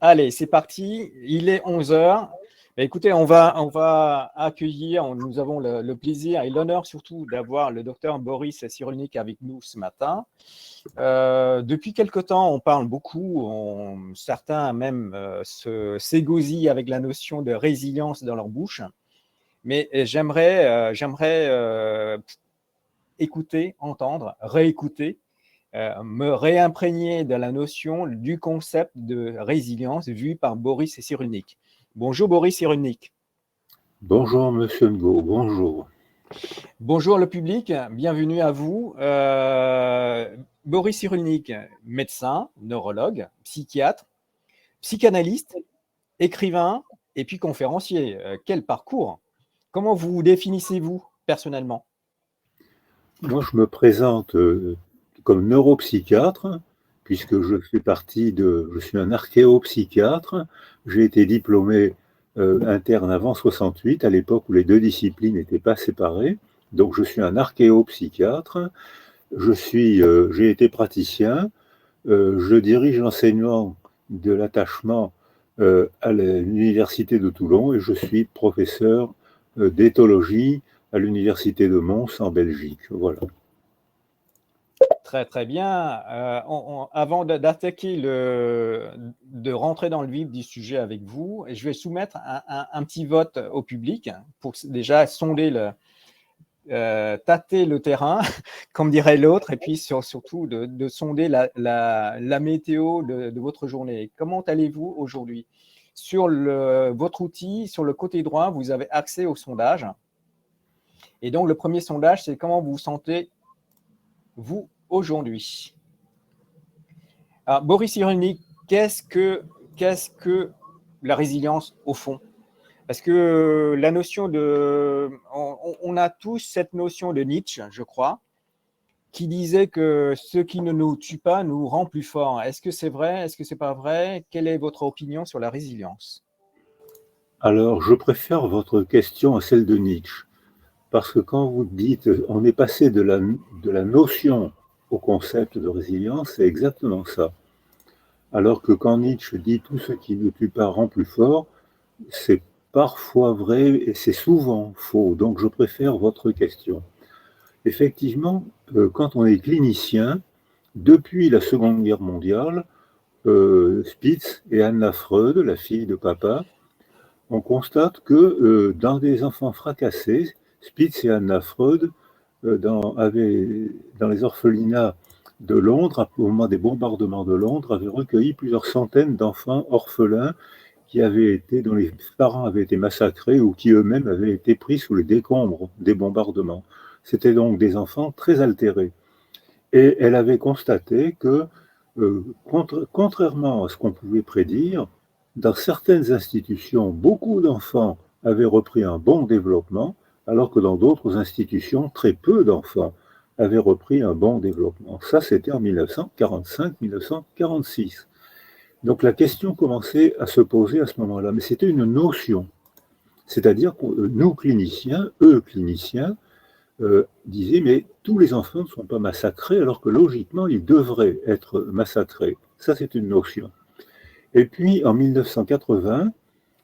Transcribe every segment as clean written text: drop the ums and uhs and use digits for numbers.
Allez, c'est parti. Il est 11 heures. Écoutez, on va accueillir, nous avons le plaisir et l'honneur surtout d'avoir le docteur Boris Cyrulnik avec nous ce matin. Depuis quelque temps, on parle beaucoup, certains même s'égosillent avec la notion de résilience dans leur bouche. Mais j'aimerais écouter, entendre, réécouter, me réimprégner de la notion du concept de résilience vu par Boris Cyrulnik. Bonjour Boris Cyrulnik. Bonjour Monsieur Ngo, bonjour. Bonjour le public, bienvenue à vous. Boris Cyrulnik, médecin, neurologue, psychiatre, psychanalyste, écrivain et puis conférencier. Quel parcours! Comment vous définissez-vous personnellement? Moi, je me présente comme neuropsychiatre, puisque je suis un archéopsychiatre. J'ai été diplômé interne avant 68, à l'époque où les deux disciplines n'étaient pas séparées. Donc, je suis un archéopsychiatre. J'ai été praticien. Je dirige l'enseignement de l'attachement à l'université de Toulon et je suis professeur d'éthologie à l'université de Mons en Belgique. Voilà. Très très bien. Avant d'attaquer de rentrer dans le vif du sujet avec vous, je vais soumettre un petit vote au public pour déjà sonder tâter le terrain, comme dirait l'autre, et puis surtout de sonder la météo de votre journée. Comment allez-vous aujourd'hui? Sur votre outil, sur le côté droit, vous avez accès au sondage. Et donc, le premier sondage, c'est comment vous vous sentez, vous, aujourd'hui. Alors, Boris Cyrulnik, qu'est-ce que la résilience au fond? Parce que la notion on a tous cette notion de Nietzsche, je crois, qui disait que ce qui ne nous tue pas nous rend plus forts. Est-ce que c'est vrai? Est-ce que c'est pas vrai? Quelle est votre opinion sur la résilience? Alors, je préfère votre question à celle de Nietzsche, parce que quand vous dites on est passé de la notion au concept de résilience, c'est exactement ça. Alors que quand Nietzsche dit tout ce qui ne tue pas rend plus fort, c'est parfois vrai et c'est souvent faux. Donc, je préfère votre question. Effectivement, quand on est clinicien, depuis la Seconde Guerre mondiale, Spitz et Anna Freud, la fille de papa, on constate que dans des enfants fracassés, Spitz et Anna Freud, dans les orphelinats de Londres, au moment des bombardements de Londres, avaient recueilli plusieurs centaines d'enfants orphelins dont les parents avaient été massacrés ou qui eux-mêmes avaient été pris sous les décombres des bombardements. C'était donc des enfants très altérés. Et elle avait constaté que, contrairement à ce qu'on pouvait prédire, dans certaines institutions, beaucoup d'enfants avaient repris un bon développement, alors que dans d'autres institutions, très peu d'enfants avaient repris un bon développement. Ça, c'était en 1945-1946. Donc la question commençait à se poser à ce moment-là, mais c'était une notion. C'est-à-dire que nous, cliniciens, eux, cliniciens, disaient, mais tous les enfants ne sont pas massacrés, alors que logiquement, ils devraient être massacrés. Ça, c'est une notion. Et puis, en 1980,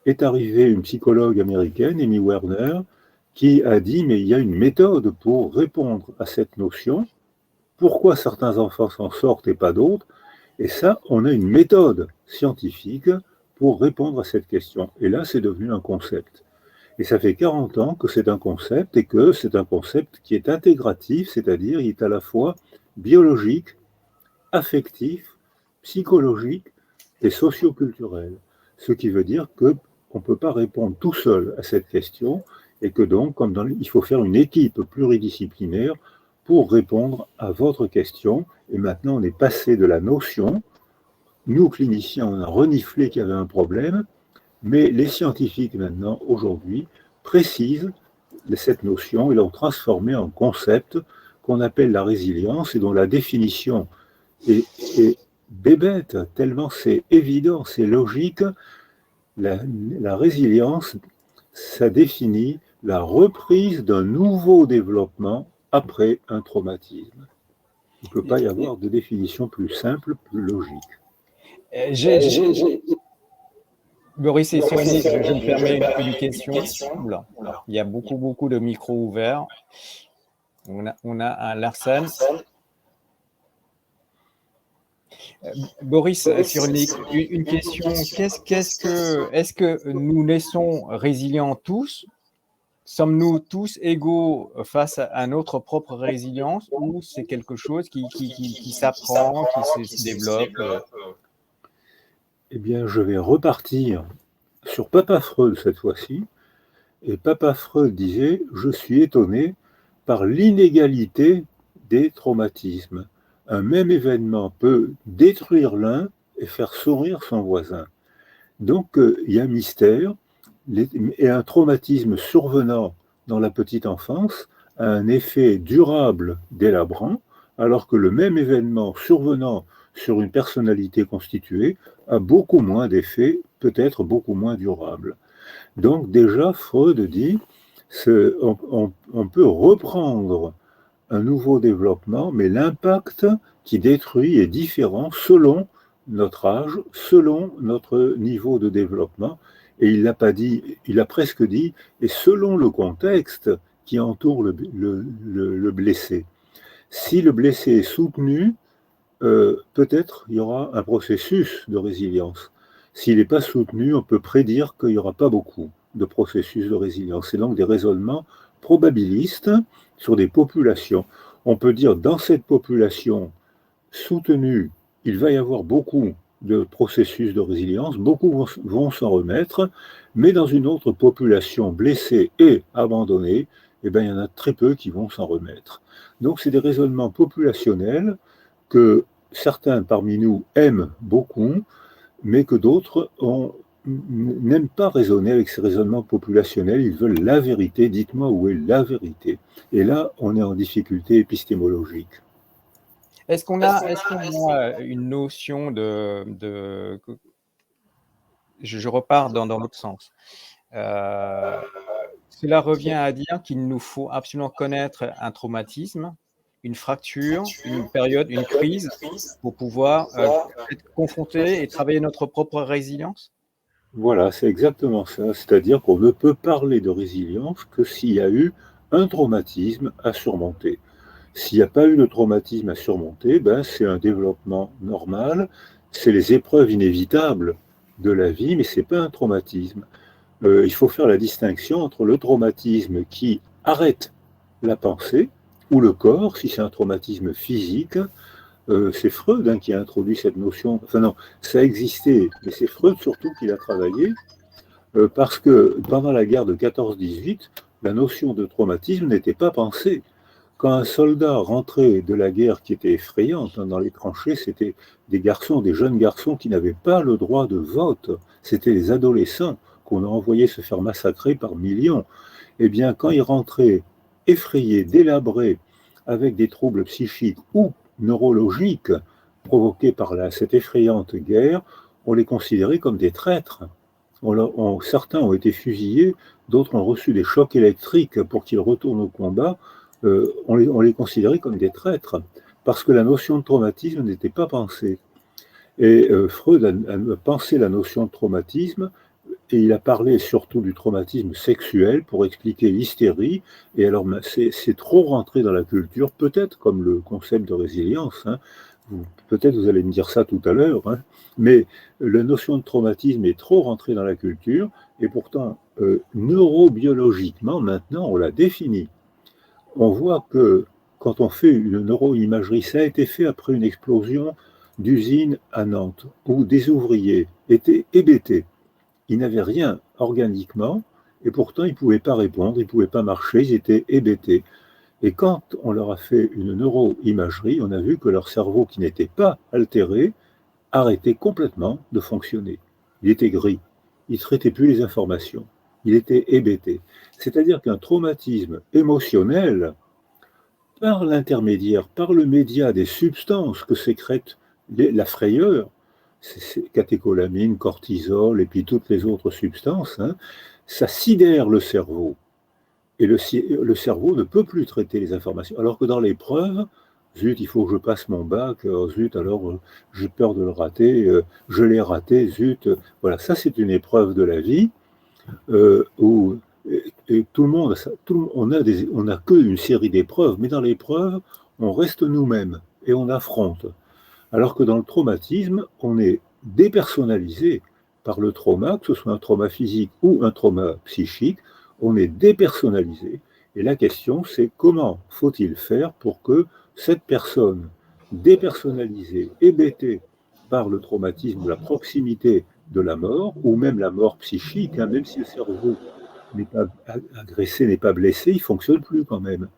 est arrivée une psychologue américaine, Amy Werner, qui a dit, mais il y a une méthode pour répondre à cette notion. Pourquoi certains enfants s'en sortent et pas d'autres? Et ça, on a une méthode scientifique pour répondre à cette question. Et là, c'est devenu un concept. Et ça fait 40 ans que c'est un concept et que c'est un concept qui est intégratif, c'est-à-dire il est à la fois biologique, affectif, psychologique et socioculturel. Ce qui veut dire qu'on ne peut pas répondre tout seul à cette question et que donc, il faut faire une équipe pluridisciplinaire pour répondre à votre question. Et maintenant, on est passé de la notion. Nous, cliniciens, on a reniflé qu'il y avait un problème, mais les scientifiques, maintenant, aujourd'hui, précisent cette notion et l'ont transformée en concept qu'on appelle la résilience et dont la définition est bébête, tellement c'est évident, c'est logique. La résilience, ça définit la reprise d'un nouveau développement après un traumatisme. Il ne peut pas y avoir de définition plus simple, plus logique. Boris et Cyrulnik, je me permets une question. Oula, il y a beaucoup de micros ouverts. On a un Larsen. Boris Cyrulnik, une question. Est-ce que nous naissons résilients tous? Sommes-nous tous égaux face à notre propre résilience ou c'est quelque chose qui s'apprend, qui se développe? Eh bien, je vais repartir sur Papa Freud cette fois-ci. Et Papa Freud disait: je suis étonné par l'inégalité des traumatismes. Un même événement peut détruire l'un et faire sourire son voisin. Donc, il y a un mystère, et un traumatisme survenant dans la petite enfance a un effet durable délabrant, alors que le même événement survenant sur une personnalité constituée a beaucoup moins d'effets, peut-être beaucoup moins durable. Donc déjà, Freud dit, on peut reprendre un nouveau développement, mais l'impact qui détruit est différent selon notre âge, selon notre niveau de développement. Et il l'a pas dit, il a presque dit, et selon le contexte qui entoure le blessé. Si le blessé est soutenu, peut-être il y aura un processus de résilience. S'il n'est pas soutenu, on peut prédire qu'il n'y aura pas beaucoup de processus de résilience. C'est donc des raisonnements probabilistes sur des populations. On peut dire dans cette population soutenue, il va y avoir beaucoup de processus de résilience, beaucoup vont s'en remettre, mais dans une autre population blessée et abandonnée, eh bien, il y en a très peu qui vont s'en remettre. Donc c'est des raisonnements populationnels que certains parmi nous aiment beaucoup, mais que d'autres n'aiment pas raisonner avec ces raisonnements populationnels, ils veulent la vérité, dites-moi où est la vérité. Et là, on est en difficulté épistémologique. Est-ce qu'on a une notion je repars dans l'autre sens. Cela revient à dire qu'il nous faut absolument connaître un traumatisme, une fracture, une période, une crise, pour pouvoir être confronté et travailler notre propre résilience? Voilà, c'est exactement ça. C'est-à-dire qu'on ne peut parler de résilience que s'il y a eu un traumatisme à surmonter. S'il n'y a pas eu de traumatisme à surmonter, ben, c'est un développement normal, c'est les épreuves inévitables de la vie, mais ce n'est pas un traumatisme. Il faut faire la distinction entre le traumatisme qui arrête la pensée, ou le corps, si c'est un traumatisme physique. C'est Freud qui a introduit cette notion, enfin non, ça a existé, mais c'est Freud surtout qui l'a travaillé, parce que pendant la guerre de 14-18, la notion de traumatisme n'était pas pensée. Quand un soldat rentrait de la guerre qui était effrayante, dans les tranchées, c'était des garçons, des jeunes garçons qui n'avaient pas le droit de vote. C'était les adolescents qu'on a envoyés se faire massacrer par millions. Eh bien, quand ils rentraient effrayés, délabrés, avec des troubles psychiques ou neurologiques provoqués par cette effrayante guerre, on les considérait comme des traîtres. Certains ont été fusillés, d'autres ont reçu des chocs électriques pour qu'ils retournent au combat. On les considérait comme des traîtres, parce que la notion de traumatisme n'était pas pensée. Et Freud a pensé la notion de traumatisme, et il a parlé surtout du traumatisme sexuel pour expliquer l'hystérie. Et alors, c'est trop rentré dans la culture, peut-être comme le concept de résilience. Peut-être vous allez me dire ça tout à l'heure, mais la notion de traumatisme est trop rentrée dans la culture, et pourtant, neurobiologiquement, maintenant, on la définit. On voit que quand on fait une neuroimagerie, ça a été fait après une explosion d'usine à Nantes, où des ouvriers étaient hébétés. Ils n'avaient rien organiquement, et pourtant ils ne pouvaient pas répondre, ils ne pouvaient pas marcher, ils étaient hébétés. Et quand on leur a fait une neuroimagerie, on a vu que leur cerveau, qui n'était pas altéré, arrêtait complètement de fonctionner. Il était gris, il ne traitait plus les informations, il était hébété. C'est-à-dire qu'un traumatisme émotionnel, par l'intermédiaire, par le média des substances que sécrète la frayeur, c'est catécholamine, cortisol et puis toutes les autres substances, ça sidère le cerveau. Et le cerveau ne peut plus traiter les informations. Alors que dans les preuves, zut, il faut que je passe mon bac, zut, alors j'ai peur de le rater, je l'ai raté, zut. Voilà, ça c'est une épreuve de la vie où et tout le monde, on a qu'une série d'épreuves, mais dans l'épreuve, on reste nous-mêmes et on affronte. Alors que dans le traumatisme, on est dépersonnalisé par le trauma, que ce soit un trauma physique ou un trauma psychique, on est dépersonnalisé. Et la question, c'est comment faut-il faire pour que cette personne dépersonnalisée, hébétée par le traumatisme, la proximité de la mort, ou même la mort psychique, hein, même si le cerveau n'est pas agressé, n'est pas blessé, il ne fonctionne plus quand même.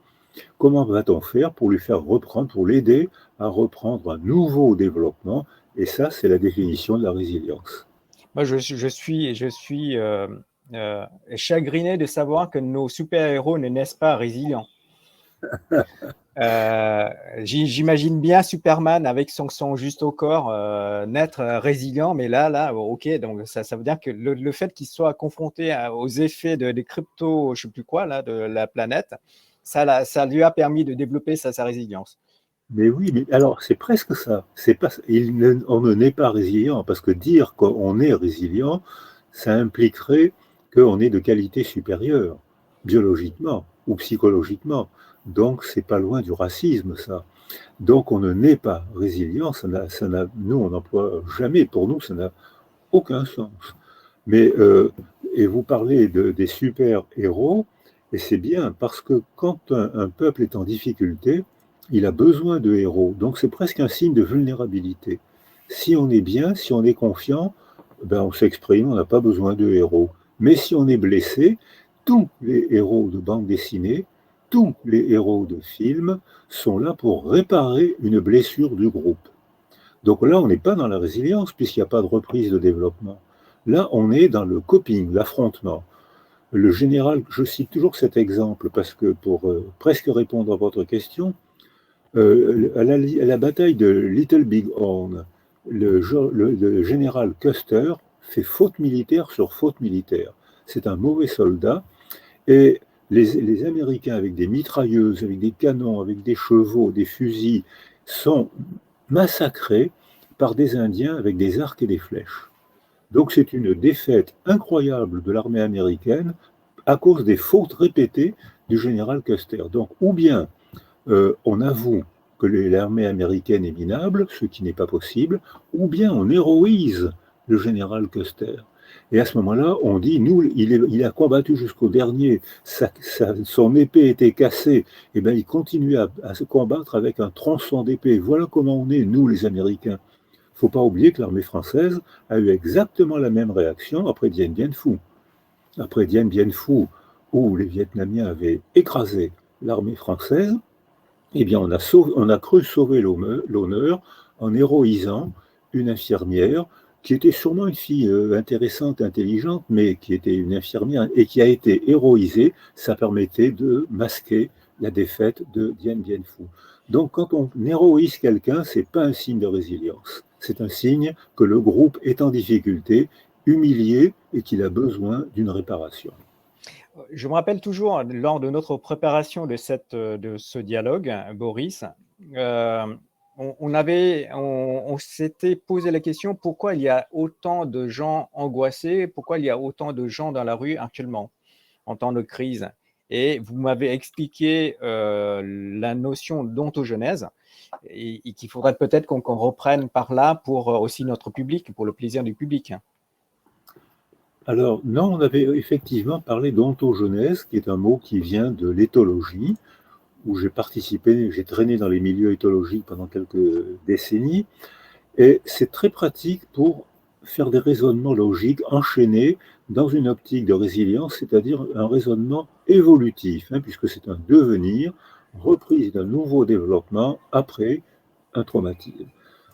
Comment va-t-on faire pour lui faire reprendre, pour l'aider à reprendre un nouveau développement? Et ça, c'est la définition de la résilience. Moi, je suis chagriné de savoir que nos super-héros ne naissent pas résilients. J'imagine bien Superman avec son sang juste au corps naître résilient, mais là, ok, donc ça veut dire que le fait qu'il soit confronté aux effets des crypto, je sais plus quoi, là, de la planète, ça lui a permis de développer sa résilience. Mais oui, mais alors c'est presque ça. C'est pas, on ne naît pas résilient, parce que dire qu'on est résilient, ça impliquerait qu'on est de qualité supérieure, biologiquement ou psychologiquement. Donc c'est pas loin du racisme, ça. Donc on ne naît pas résilient, nous on n'emploie jamais, pour nous ça n'a aucun sens. Mais, et vous parlez des super-héros, et c'est bien, parce que quand un peuple est en difficulté, il a besoin de héros. Donc c'est presque un signe de vulnérabilité. Si on est bien, si on est confiant, ben on s'exprime, on n'a pas besoin de héros. Mais si on est blessé, tous les héros de bande dessinée, tous les héros de films sont là pour réparer une blessure du groupe. Donc là, on n'est pas dans la résilience, puisqu'il n'y a pas de reprise de développement. Là, on est dans le coping, l'affrontement. Le général, je cite toujours cet exemple, parce que pour presque répondre à votre question, à la bataille de Little Big Horn, le général Custer fait faute militaire sur faute militaire. C'est un mauvais soldat, et les Américains, avec des mitrailleuses, avec des canons, avec des chevaux, des fusils, sont massacrés par des Indiens avec des arcs et des flèches. Donc c'est une défaite incroyable de l'armée américaine à cause des fautes répétées du général Custer. Donc ou bien on avoue que l'armée américaine est minable, ce qui n'est pas possible, ou bien on héroïse le général Custer. Et à ce moment-là, on dit, nous, il a combattu jusqu'au dernier, son épée était cassée, et bien il continue à se combattre avec un tronçon d'épée. Voilà comment on est, nous, les Américains. Il ne faut pas oublier que l'armée française a eu exactement la même réaction après Dien Bien Phu. Après Dien Bien Phu, où les Vietnamiens avaient écrasé l'armée française, eh bien, on a cru sauver l'honneur en héroïsant une infirmière qui était sûrement une fille intéressante, intelligente, mais qui était une infirmière et qui a été héroïsée. Ça permettait de masquer la défaite de Dien Bien Phu. Donc, quand on héroïse quelqu'un, ce n'est pas un signe de résilience. C'est un signe que le groupe est en difficulté, humilié et qu'il a besoin d'une réparation. Je me rappelle toujours, lors de notre préparation de ce dialogue, Boris, on s'était posé la question pourquoi il y a autant de gens angoissés, pourquoi il y a autant de gens dans la rue actuellement en temps de crise. Et vous m'avez expliqué la notion d'ontogenèse et qu'il faudrait peut-être qu'on reprenne par là pour aussi notre public, pour le plaisir du public. Alors, non, on avait effectivement parlé d'ontogenèse, qui est un mot qui vient de l'éthologie, où j'ai participé, j'ai traîné dans les milieux éthologiques pendant quelques décennies, et c'est très pratique pour faire des raisonnements logiques enchaînés dans une optique de résilience, c'est-à-dire un raisonnement évolutif, hein, puisque c'est un devenir, reprise d'un nouveau développement après un traumatisme.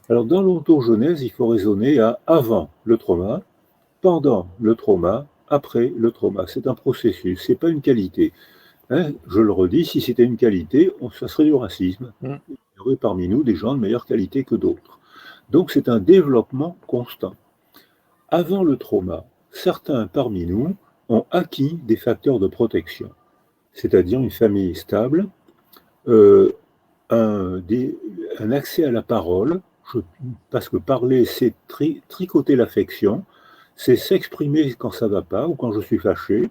Alors, dans l'ontogenèse, il faut raisonner à avant le trauma, pendant le trauma, après le trauma. C'est un processus, c'est pas une qualité. Hein, je le redis, si c'était une qualité, ça serait du racisme. Il y aurait parmi nous des gens de meilleure qualité que d'autres. Donc c'est un développement constant. Avant le trauma, certains parmi nous ont acquis des facteurs de protection, c'est-à-dire une famille stable, un accès à la parole, parce que parler, c'est tricoter l'affection, c'est s'exprimer quand ça ne va pas ou quand je suis fâché,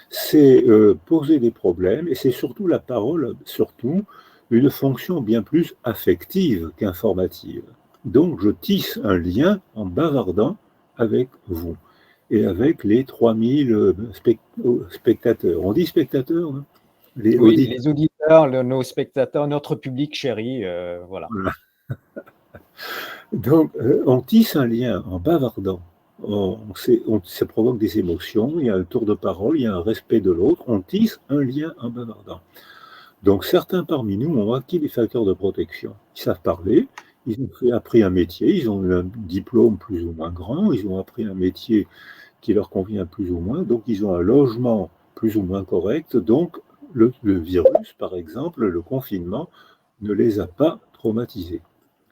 c'est poser des problèmes, et c'est surtout la parole, surtout une fonction bien plus affective qu'informative. Donc je tisse un lien en bavardant avec vous et avec les 3000 spectateurs. On dit spectateurs, hein, les Oui, auditeurs. les auditeurs, nos spectateurs, notre public chéri, voilà. Voilà. Donc, on tisse un lien en bavardant. Ça provoque des émotions, il y a un tour de parole, il y a un respect de l'autre. On tisse un lien en bavardant. Donc, certains parmi nous ont acquis des facteurs de protection. Ils savent parler, ils ont appris un métier, ils ont eu un diplôme plus ou moins grand, ils ont appris un métier qui leur convient plus ou moins, donc ils ont un logement plus ou moins correct. Donc, le virus, par exemple, le confinement, ne les a pas traumatisés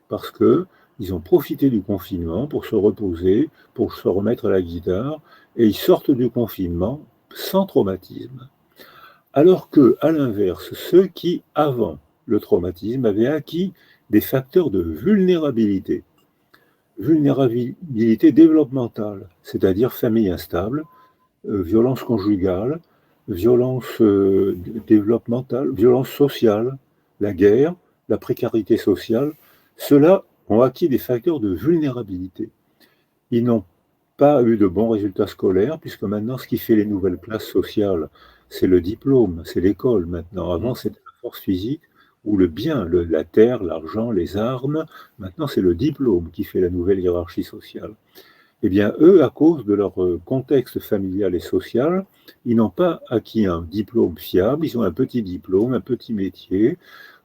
parce que ils ont profité du confinement pour se reposer, pour se remettre à la guitare, et ils sortent du confinement sans traumatisme. Alors que, à l'inverse, ceux qui, avant le traumatisme, avaient acquis des facteurs de vulnérabilité développementale, c'est-à-dire famille instable, violence conjugale, violence développementale, violence sociale, la guerre, la précarité sociale, ceux-là ont acquis des facteurs de vulnérabilité. Ils n'ont pas eu de bons résultats scolaires, puisque maintenant, ce qui fait les nouvelles classes sociales, c'est le diplôme, c'est l'école maintenant. Avant, c'était la force physique ou le bien, la terre, l'argent, les armes. Maintenant, c'est le diplôme qui fait la nouvelle hiérarchie sociale. Eh bien, eux, à cause de leur contexte familial et social, ils n'ont pas acquis un diplôme fiable, ils ont un petit diplôme, un petit métier,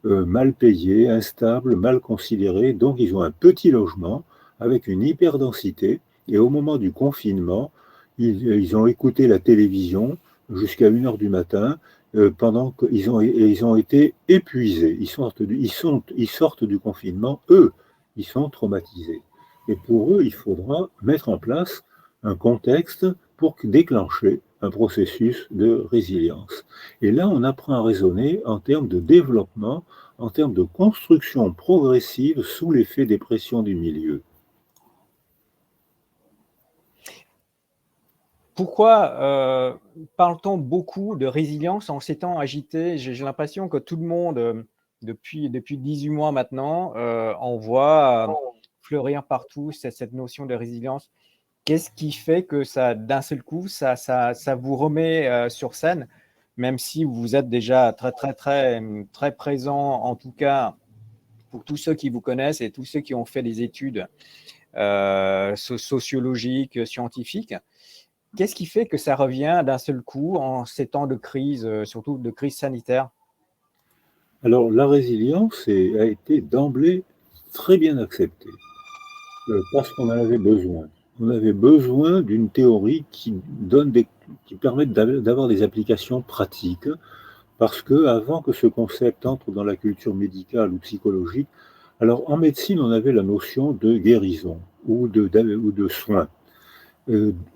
mal payé, instable, mal considéré, donc ils ont un petit logement avec une hyperdensité, et au moment du confinement, ils ont écouté la télévision jusqu'à 1h du matin, pendant ils ont été épuisés, ils sortent du confinement, eux, ils sont traumatisés. Et pour eux, il faudra mettre en place un contexte pour déclencher un processus de résilience. Et là, on apprend à raisonner en termes de développement, en termes de construction progressive sous l'effet des pressions du milieu. Pourquoi parle-t-on beaucoup de résilience en ces temps agités? J'ai l'impression que tout le monde, depuis 18 mois maintenant, on voit fleurir partout cette notion de résilience. Qu'est-ce qui fait que ça, d'un seul coup, ça vous remet sur scène, même si vous êtes déjà très, très, très, très présent, en tout cas pour tous ceux qui vous connaissent et tous ceux qui ont fait des études sociologiques, scientifiques. Qu'est-ce qui fait que ça revient d'un seul coup en ces temps de crise, surtout de crise sanitaire? Alors, la résilience a été d'emblée très bien acceptée, parce qu'on en avait besoin. On avait besoin d'une théorie qui permette d'avoir des applications pratiques, parce que avant que ce concept entre dans la culture médicale ou psychologique, alors en médecine, on avait la notion de guérison ou de soins.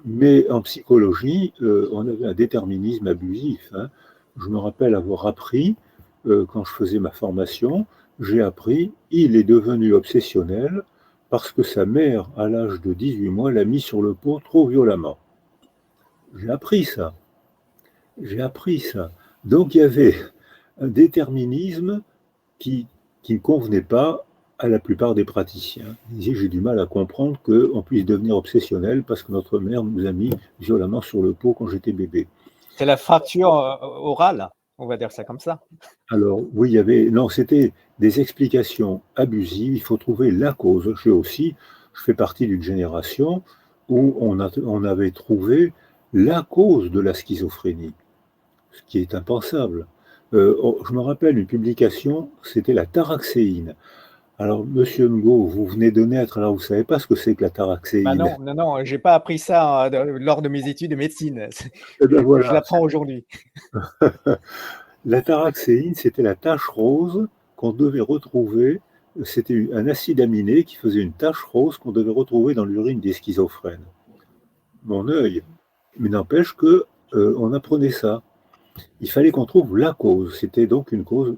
Mais en psychologie, on avait un déterminisme abusif, hein. Je me rappelle avoir appris, quand je faisais ma formation, j'ai appris, il est devenu obsessionnel parce que sa mère, à l'âge de 18 mois, l'a mis sur le pot trop violemment. J'ai appris ça. J'ai appris ça. Donc il y avait un déterminisme qui ne convenait pas à la plupart des praticiens. Ils disaient, j'ai du mal à comprendre qu'on puisse devenir obsessionnel parce que notre mère nous a mis violemment sur le pot quand j'étais bébé. C'est la fracture orale, on va dire ça comme ça. Alors, oui, non, c'était des explications abusives. Il faut trouver la cause. Je fais partie d'une génération où on avait trouvé la cause de la schizophrénie, ce qui est impensable. Je me rappelle une publication, c'était la taraxéine. Alors, monsieur Ngo, vous venez de naître, alors vous ne savez pas ce que c'est que la Bah taraxéine. non, j'ai pas appris ça lors de mes études de médecine. Eh ben Je voilà. l'apprends aujourd'hui. La taraxéine, c'était la tache rose qu'on devait retrouver. C'était un acide aminé qui faisait une tache rose qu'on devait retrouver dans l'urine des schizophrènes. Mon œil. Mais n'empêche que on apprenait ça. Il fallait qu'on trouve la cause. C'était donc une cause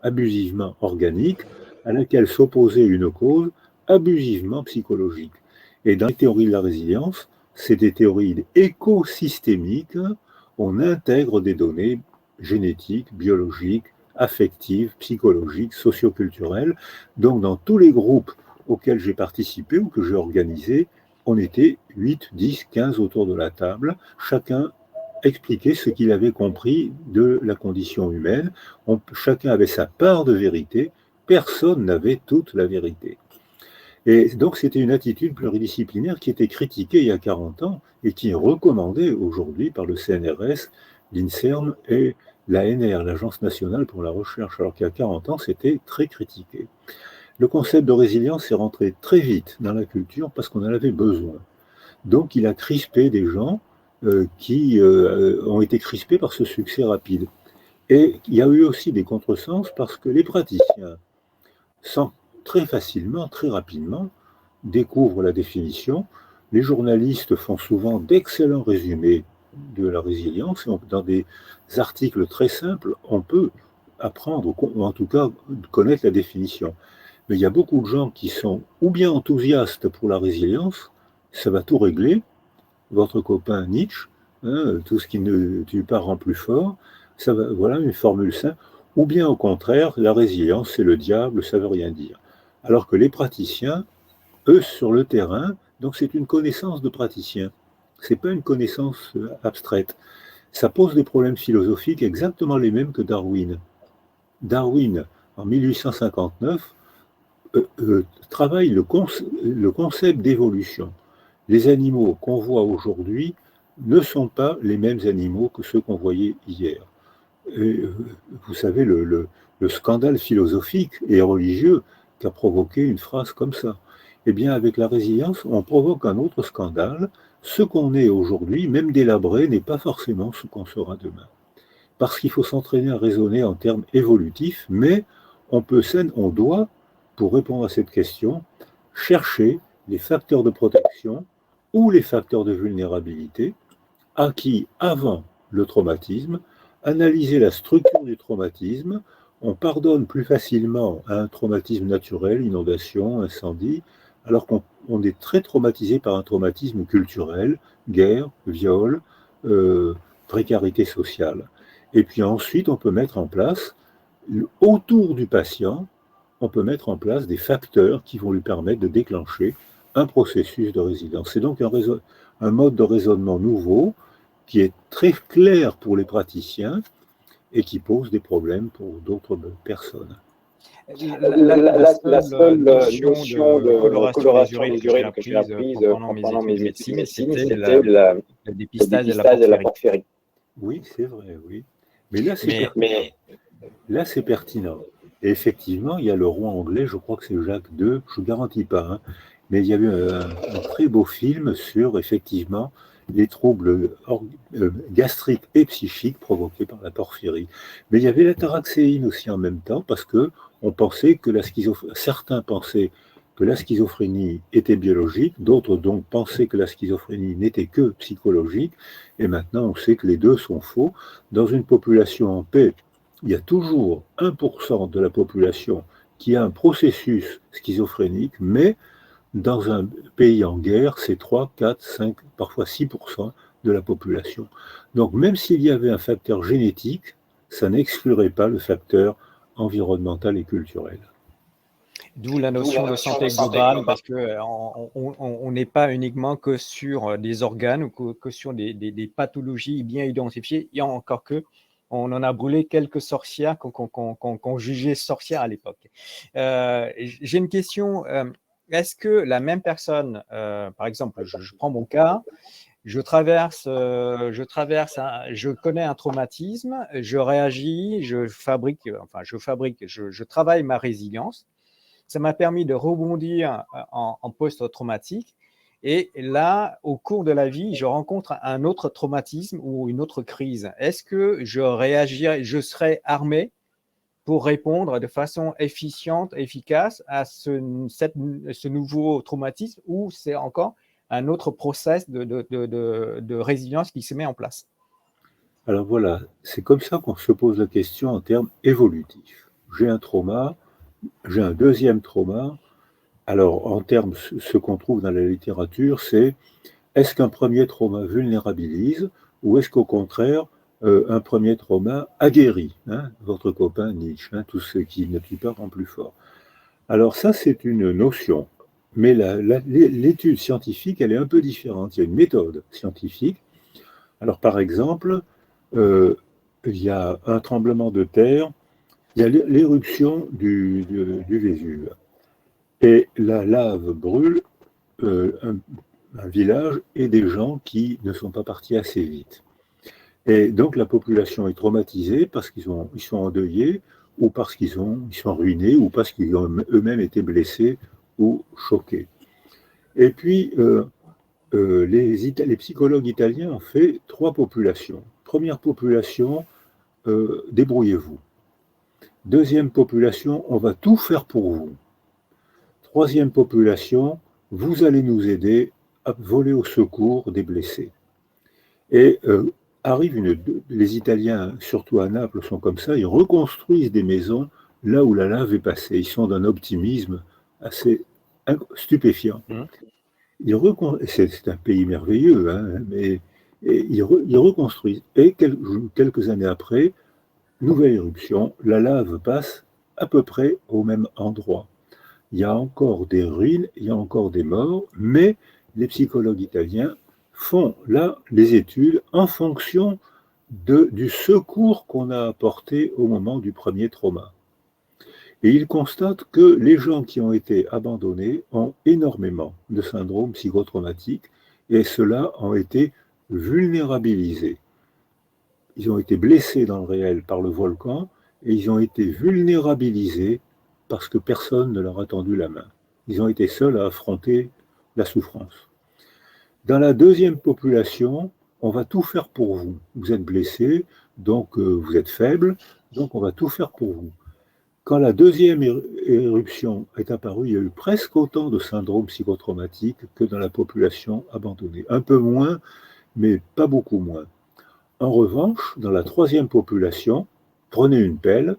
abusivement organique à laquelle s'opposait une cause abusivement psychologique. Et dans les théories de la résilience, c'est des théories écosystémiques, on intègre des données génétiques, biologiques, affectives, psychologiques, socioculturelles. Donc dans tous les groupes auxquels j'ai participé ou que j'ai organisé, on était 8, 10, 15 autour de la table, chacun expliquait ce qu'il avait compris de la condition humaine. Chacun avait sa part de vérité, personne n'avait toute la vérité. Et donc c'était une attitude pluridisciplinaire qui était critiquée il y a 40 ans et qui est recommandée aujourd'hui par le CNRS, l'INSERM et l'ANR, l'Agence nationale pour la recherche, alors qu'il y a 40 ans c'était très critiqué. Le concept de résilience est rentré très vite dans la culture parce qu'on en avait besoin. Donc il a crispé des gens qui ont été crispés par ce succès rapide. Et il y a eu aussi des contresens parce que les praticiens, sans très facilement, très rapidement, découvrent la définition. Les journalistes font souvent d'excellents résumés de la résilience. Et dans des articles très simples, on peut apprendre, ou en tout cas connaître la définition. Mais il y a beaucoup de gens qui sont ou bien enthousiastes pour la résilience, ça va tout régler, votre copain Nietzsche, hein, tout ce qui ne tue pas rend plus fort, ça va, voilà une formule simple, ou bien au contraire, la résilience c'est le diable, ça veut rien dire. Alors que les praticiens, eux, sur le terrain, donc c'est une connaissance de praticien, c'est pas une connaissance abstraite. Ça pose des problèmes philosophiques exactement les mêmes que Darwin. Darwin, en 1859, travaille le concept d'évolution. Les animaux qu'on voit aujourd'hui ne sont pas les mêmes animaux que ceux qu'on voyait hier. Et, vous savez, le scandale philosophique et religieux qu'a provoqué une phrase comme ça. Eh bien, avec la résilience, on provoque un autre scandale. Ce qu'on est aujourd'hui, même délabré, n'est pas forcément ce qu'on sera demain. Parce qu'il faut s'entraîner à raisonner en termes évolutifs, mais on doit, pour répondre à cette question, chercher les facteurs de protection ou les facteurs de vulnérabilité acquis avant le traumatisme, analyser la structure du traumatisme. On pardonne plus facilement à un traumatisme naturel, inondation, incendie, alors qu'on est très traumatisé par un traumatisme culturel, guerre, viol, précarité sociale. Et puis ensuite, on peut mettre en place, autour du patient, on peut mettre en place des facteurs qui vont lui permettre de déclencher un processus de résilience. C'est donc un mode de raisonnement nouveau qui est très clair pour les praticiens et qui pose des problèmes pour d'autres personnes. La seule notion de coloration des urines que j'ai apprise pendant mes études de médecine, c'était le dépistage de la porphyrie. Oui, c'est vrai, oui. Mais là, c'est pertinent. Et effectivement, il y a le roi anglais, je crois que c'est Jacques II, je ne garantis pas, hein, mais il y a eu un très beau film sur, effectivement, les troubles gastriques et psychiques provoqués par la porphyrie. Mais il y avait la taraxéine aussi en même temps, parce que certains pensaient que la schizophrénie était biologique, d'autres donc pensaient que la schizophrénie n'était que psychologique, et maintenant on sait que les deux sont faux. Dans une population en paix, il y a toujours 1% de la population qui a un processus schizophrénique, mais dans un pays en guerre, c'est 3, 4, 5, parfois 6% de la population. Donc même s'il y avait un facteur génétique, ça n'exclurait pas le facteur environnemental et culturel. D'où la notion de santé globale, parce qu'on n'est pas uniquement que sur des organes ou que sur des pathologies bien identifiées, et encore que on en a brûlé quelques sorcières qu'on jugeait sorcières à l'époque. J'ai une question. Est-ce que la même personne, par exemple, je prends mon cas, je connais un traumatisme, je réagis, je travaille ma résilience. Ça m'a permis de rebondir en post-traumatique. Et là, au cours de la vie, je rencontre un autre traumatisme ou une autre crise. Est-ce que je réagirai, je serai armé pour répondre de façon efficiente, efficace à ce nouveau traumatisme, ou c'est encore un autre process de résilience qui se met en place? Alors voilà, c'est comme ça qu'on se pose la question en termes évolutifs. j'ai un trauma, j'ai un deuxième trauma. Alors, en termes, ce qu'on trouve dans la littérature, c'est est-ce qu'un premier trauma vulnérabilise ou est-ce qu'au contraire, un premier trauma aguerrit, hein, votre copain Nietzsche, hein, tout ce qui ne tue pas rend plus fort. Alors ça, c'est une notion, mais l'étude scientifique, elle est un peu différente. Il y a une méthode scientifique. Alors par exemple, il y a un tremblement de terre, il y a l'éruption du Vésuve. Et la lave brûle un village et des gens qui ne sont pas partis assez vite. Et donc la population est traumatisée parce qu'ils sont endeuillés ou parce qu'ils sont ruinés ou parce qu'ils ont eux-mêmes été blessés ou choqués. Et puis les psychologues italiens ont fait 3 populations. Première population, débrouillez-vous. Deuxième population, on va tout faire pour vous. Troisième population, vous allez nous aider à voler au secours des blessés. Et les Italiens, surtout à Naples, sont comme ça, ils reconstruisent des maisons là où la lave est passée. Ils sont d'un optimisme assez stupéfiant. C'est un pays merveilleux, hein, mais ils reconstruisent. Et quelques années après, nouvelle éruption, la lave passe à peu près au même endroit. Il y a encore des ruines, il y a encore des morts, mais les psychologues italiens font là les études en fonction du secours qu'on a apporté au moment du premier trauma. Et ils constatent que les gens qui ont été abandonnés ont énormément de syndromes psychotraumatiques et ceux-là ont été vulnérabilisés. Ils ont été blessés dans le réel par le volcan et ils ont été vulnérabilisés parce que personne ne leur a tendu la main. Ils ont été seuls à affronter la souffrance. Dans la deuxième population, on va tout faire pour vous. Vous êtes blessé, donc vous êtes faible, donc on va tout faire pour vous. Quand la deuxième éruption est apparue, il y a eu presque autant de syndromes psychotraumatiques que dans la population abandonnée. Un peu moins, mais pas beaucoup moins. En revanche, dans la troisième population, prenez une pelle,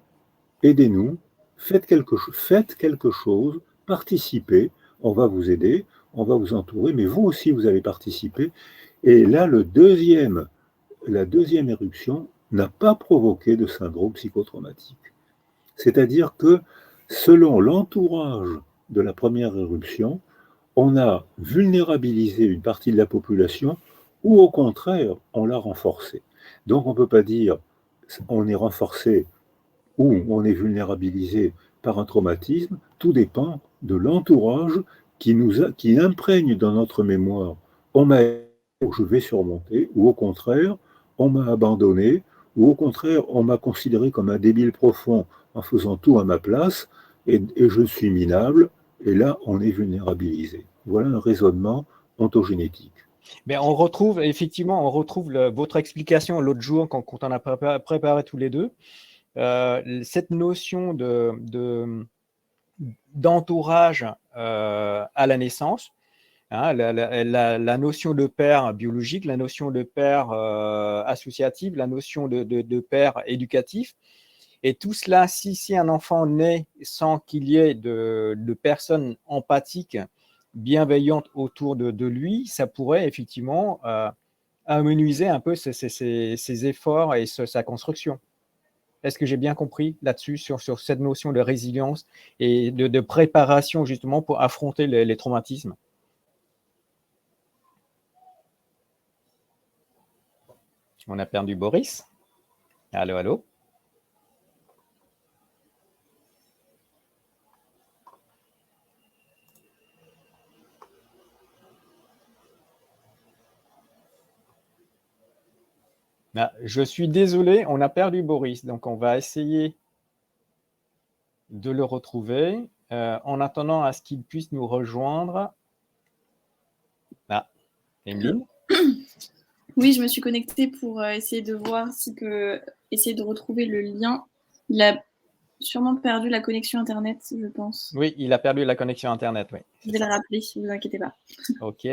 aidez-nous, faites quelque chose, participez, on va vous aider, on va vous entourer, mais vous aussi vous allez participer. Et là, la deuxième éruption n'a pas provoqué de syndrome psychotraumatique. C'est-à-dire que selon l'entourage de la première éruption, on a vulnérabilisé une partie de la population ou au contraire, on l'a renforcée. Donc on ne peut pas dire on est renforcé ou on est vulnérabilisé par un traumatisme, tout dépend de l'entourage qui imprègne dans notre mémoire. On m'a aidé, je vais surmonter, ou au contraire, on m'a abandonné, ou au contraire, on m'a considéré comme un débile profond en faisant tout à ma place, et je suis minable, et là, on est vulnérabilisé. Voilà un raisonnement ontogénétique. Mais on retrouve votre explication l'autre jour quand on a préparé tous les deux. Cette notion d'entourage à la naissance, hein, la notion de père biologique, la notion de père associatif, la notion de père éducatif. Et tout cela, si un enfant naît sans qu'il y ait de personnes empathiques, bienveillantes autour de lui, ça pourrait effectivement amenuiser un peu ses efforts et sa construction. Est-ce que j'ai bien compris là-dessus, sur cette notion de résilience et de préparation justement pour affronter les traumatismes? On a perdu Boris. Allô, allô? Ah, je suis désolé, on a perdu Boris, donc on va essayer de le retrouver en attendant à ce qu'il puisse nous rejoindre. Ah, Emeline? Oui, je me suis connectée pour essayer de voir s'il peut essayer de retrouver le lien. Il a sûrement perdu la connexion Internet, je pense. Oui, il a perdu la connexion Internet, oui. Je vais le rappeler, ne vous inquiétez pas. OK.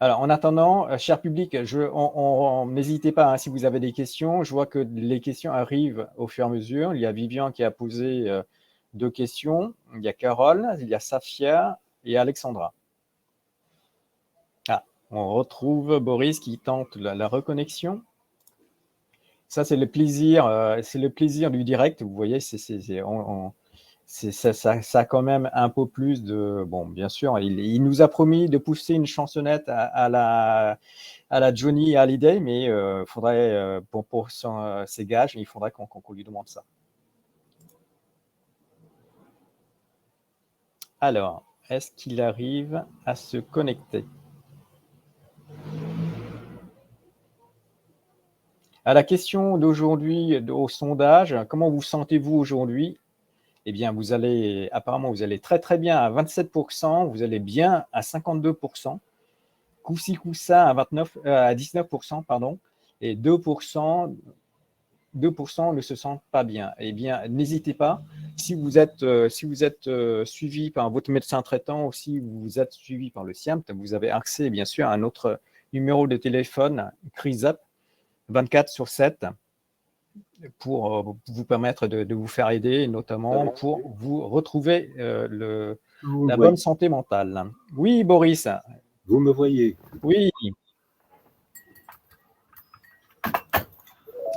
Alors, en attendant, cher public, n'hésitez pas, hein, si vous avez des questions. Je vois que les questions arrivent au fur et à mesure. Il y a Vivian qui a posé 2 questions. Il y a Carole, il y a Safia et Alexandra. Ah, on retrouve Boris qui tente la reconnexion. Ça, c'est le plaisir du direct. Vous voyez, ça a quand même un peu plus de... Bon, bien sûr, il nous a promis de pousser une chansonnette à la Johnny Hallyday, mais faudrait, pour ses gages, il faudrait qu'on lui demande ça. Alors, est-ce qu'il arrive à se connecter? À la question d'aujourd'hui, au sondage, comment vous sentez-vous aujourd'hui? Eh bien, apparemment, vous allez très très bien à 27%, vous allez bien à 52%, coup-ci, coup-ça à 19%, pardon, et 2% ne se sentent pas bien. Eh bien, n'hésitez pas, si vous êtes suivi par votre médecin traitant ou si vous êtes suivi par le SIAMT, vous avez accès, bien sûr, à notre numéro de téléphone CRISUP 24/7 pour vous permettre de vous faire aider, notamment pour vous retrouver la bonne santé mentale. Oui, Boris. Vous me voyez? Oui.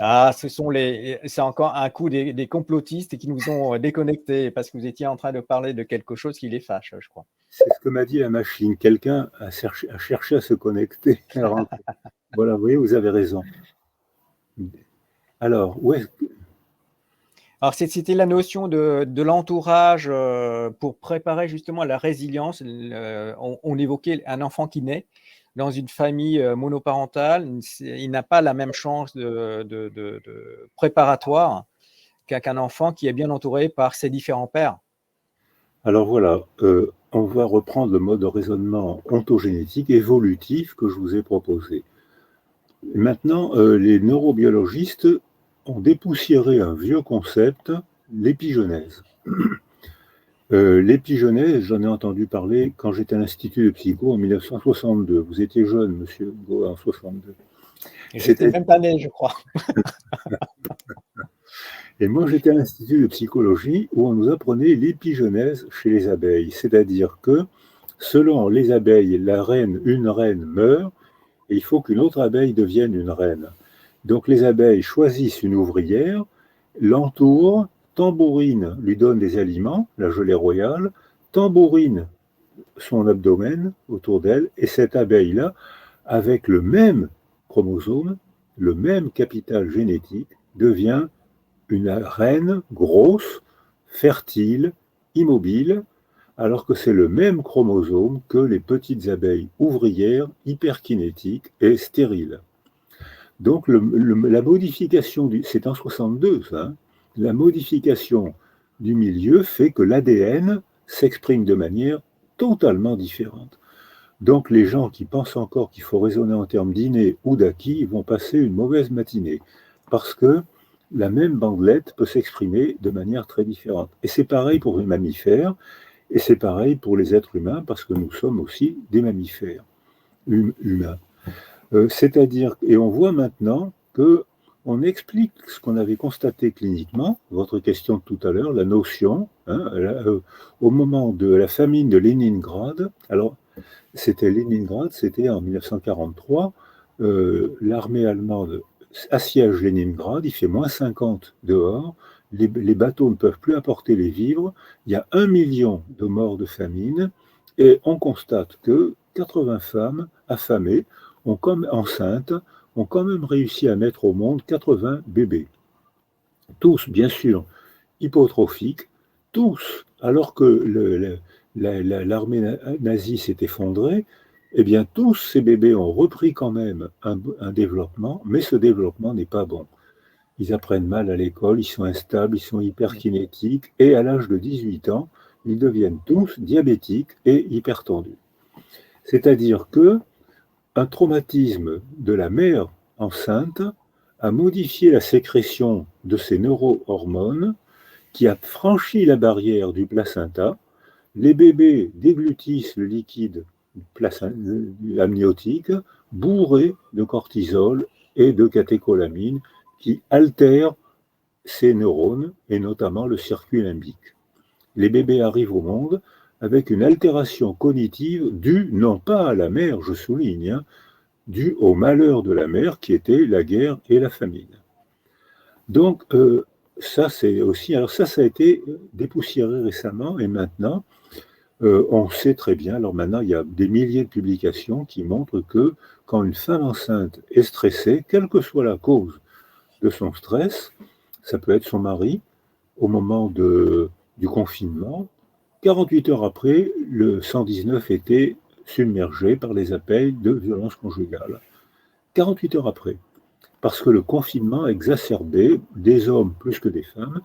Ah, c'est encore un coup des complotistes qui nous ont déconnectés parce que vous étiez en train de parler de quelque chose qui les fâche, je crois. C'est ce que m'a dit la machine. Quelqu'un a cherché à se connecter. Alors, voilà, vous voyez, vous avez raison. Alors, où est-ce que... Alors, c'était la notion de l'entourage pour préparer justement à la résilience. On évoquait un enfant qui naît dans une famille monoparentale. Il n'a pas la même chance de préparatoire qu'un enfant qui est bien entouré par ses différents pères. Alors voilà, on va reprendre le mode de raisonnement ontogénétique évolutif que je vous ai proposé. Maintenant, les neurobiologistes ont dépoussiéré un vieux concept, l'épigenèse. L'épigenèse, j'en ai entendu parler quand j'étais à l'Institut de Psycho en 1962. Vous étiez jeune, monsieur Hugo, en 62. J'étais même pas né, je crois. Et moi, j'étais à l'Institut de psychologie où on nous apprenait l'épigenèse chez les abeilles. C'est-à-dire que, selon les abeilles, une reine meurt et il faut qu'une autre abeille devienne une reine. Donc les abeilles choisissent une ouvrière, l'entourent, tambourine lui donne des aliments, la gelée royale, tambourine son abdomen autour d'elle, et cette abeille-là, avec le même chromosome, le même capital génétique, devient une reine grosse, fertile, immobile, alors que c'est le même chromosome que les petites abeilles ouvrières, hyperkinétiques et stériles. Donc la modification, c'est en 62 ça, hein, la modification du milieu fait que l'ADN s'exprime de manière totalement différente. Donc les gens qui pensent encore qu'il faut raisonner en termes d'inné ou d'acquis vont passer une mauvaise matinée, parce que la même bandelette peut s'exprimer de manière très différente. Et c'est pareil pour les mammifères, et c'est pareil pour les êtres humains, parce que nous sommes aussi des mammifères humains. C'est-à-dire, et on voit maintenant qu'on explique ce qu'on avait constaté cliniquement, votre question de tout à l'heure, la notion, hein, au moment de la famine de Leningrad, alors c'était Leningrad, c'était en 1943, l'armée allemande assiège Leningrad, il fait moins 50 dehors, les bateaux ne peuvent plus apporter les vivres, il y a 1 million de morts de famine, et on constate que 80 femmes affamées, enceintes, ont quand même réussi à mettre au monde 80 bébés. Tous, bien sûr, hypotrophiques, tous, alors que l'armée nazie s'est effondrée, eh bien, tous ces bébés ont repris quand même un développement, mais ce développement n'est pas bon. Ils apprennent mal à l'école, ils sont instables, ils sont hyperkinétiques, et à l'âge de 18 ans, ils deviennent tous diabétiques et hypertendus. C'est-à-dire que un traumatisme de la mère enceinte a modifié la sécrétion de ces neurohormones qui a franchi la barrière du placenta. Les bébés déglutissent le liquide place amniotique, bourrée de cortisol et de catécholamine qui altèrent ces neurones et notamment le circuit limbique. Les bébés arrivent au monde avec une altération cognitive due non pas à la mère, je souligne, due au malheur de la mère qui était la guerre et la famine. Donc ça c'est aussi, alors ça a été dépoussiéré récemment et maintenant on sait très bien, alors maintenant il y a des milliers de publications qui montrent que quand une femme enceinte est stressée, quelle que soit la cause de son stress, ça peut être son mari, au moment du confinement, 48 heures après, le 119 était submergé par les appels de violence conjugale. 48 heures après, parce que le confinement exacerbait des hommes plus que des femmes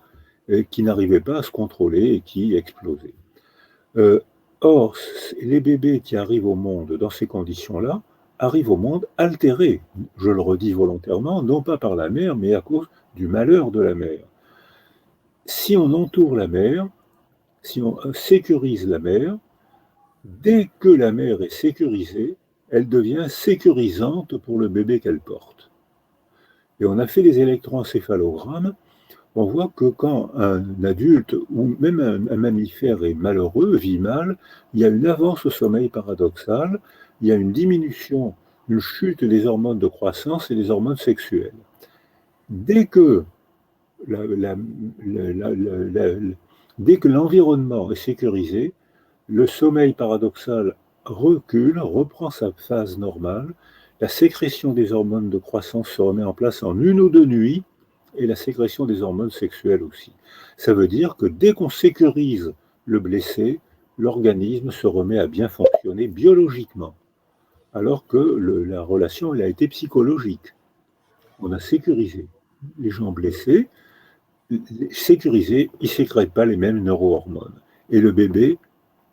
qui n'arrivaient pas à se contrôler et qui explosaient. Or, les bébés qui arrivent au monde dans ces conditions-là arrivent au monde altérés, je le redis volontairement, non pas par la mère, mais à cause du malheur de la mère. Si on entoure la mère, si on sécurise la mère, dès que la mère est sécurisée, elle devient sécurisante pour le bébé qu'elle porte. Et on a fait des électroencéphalogrammes, on voit que quand un adulte ou même un mammifère est malheureux, vit mal, il y a une avance au sommeil paradoxal, il y a une diminution, une chute des hormones de croissance et des hormones sexuelles. Dès que l'environnement est sécurisé, le sommeil paradoxal recule, reprend sa phase normale, la sécrétion des hormones de croissance se remet en place en 1 ou 2 nuits, et la sécrétion des hormones sexuelles aussi. Ça veut dire que dès qu'on sécurise le blessé, l'organisme se remet à bien fonctionner biologiquement, alors que la relation elle a été psychologique. On a sécurisé les gens blessés, sécurisés, ils ne sécrètent pas les mêmes neurohormones. Et le bébé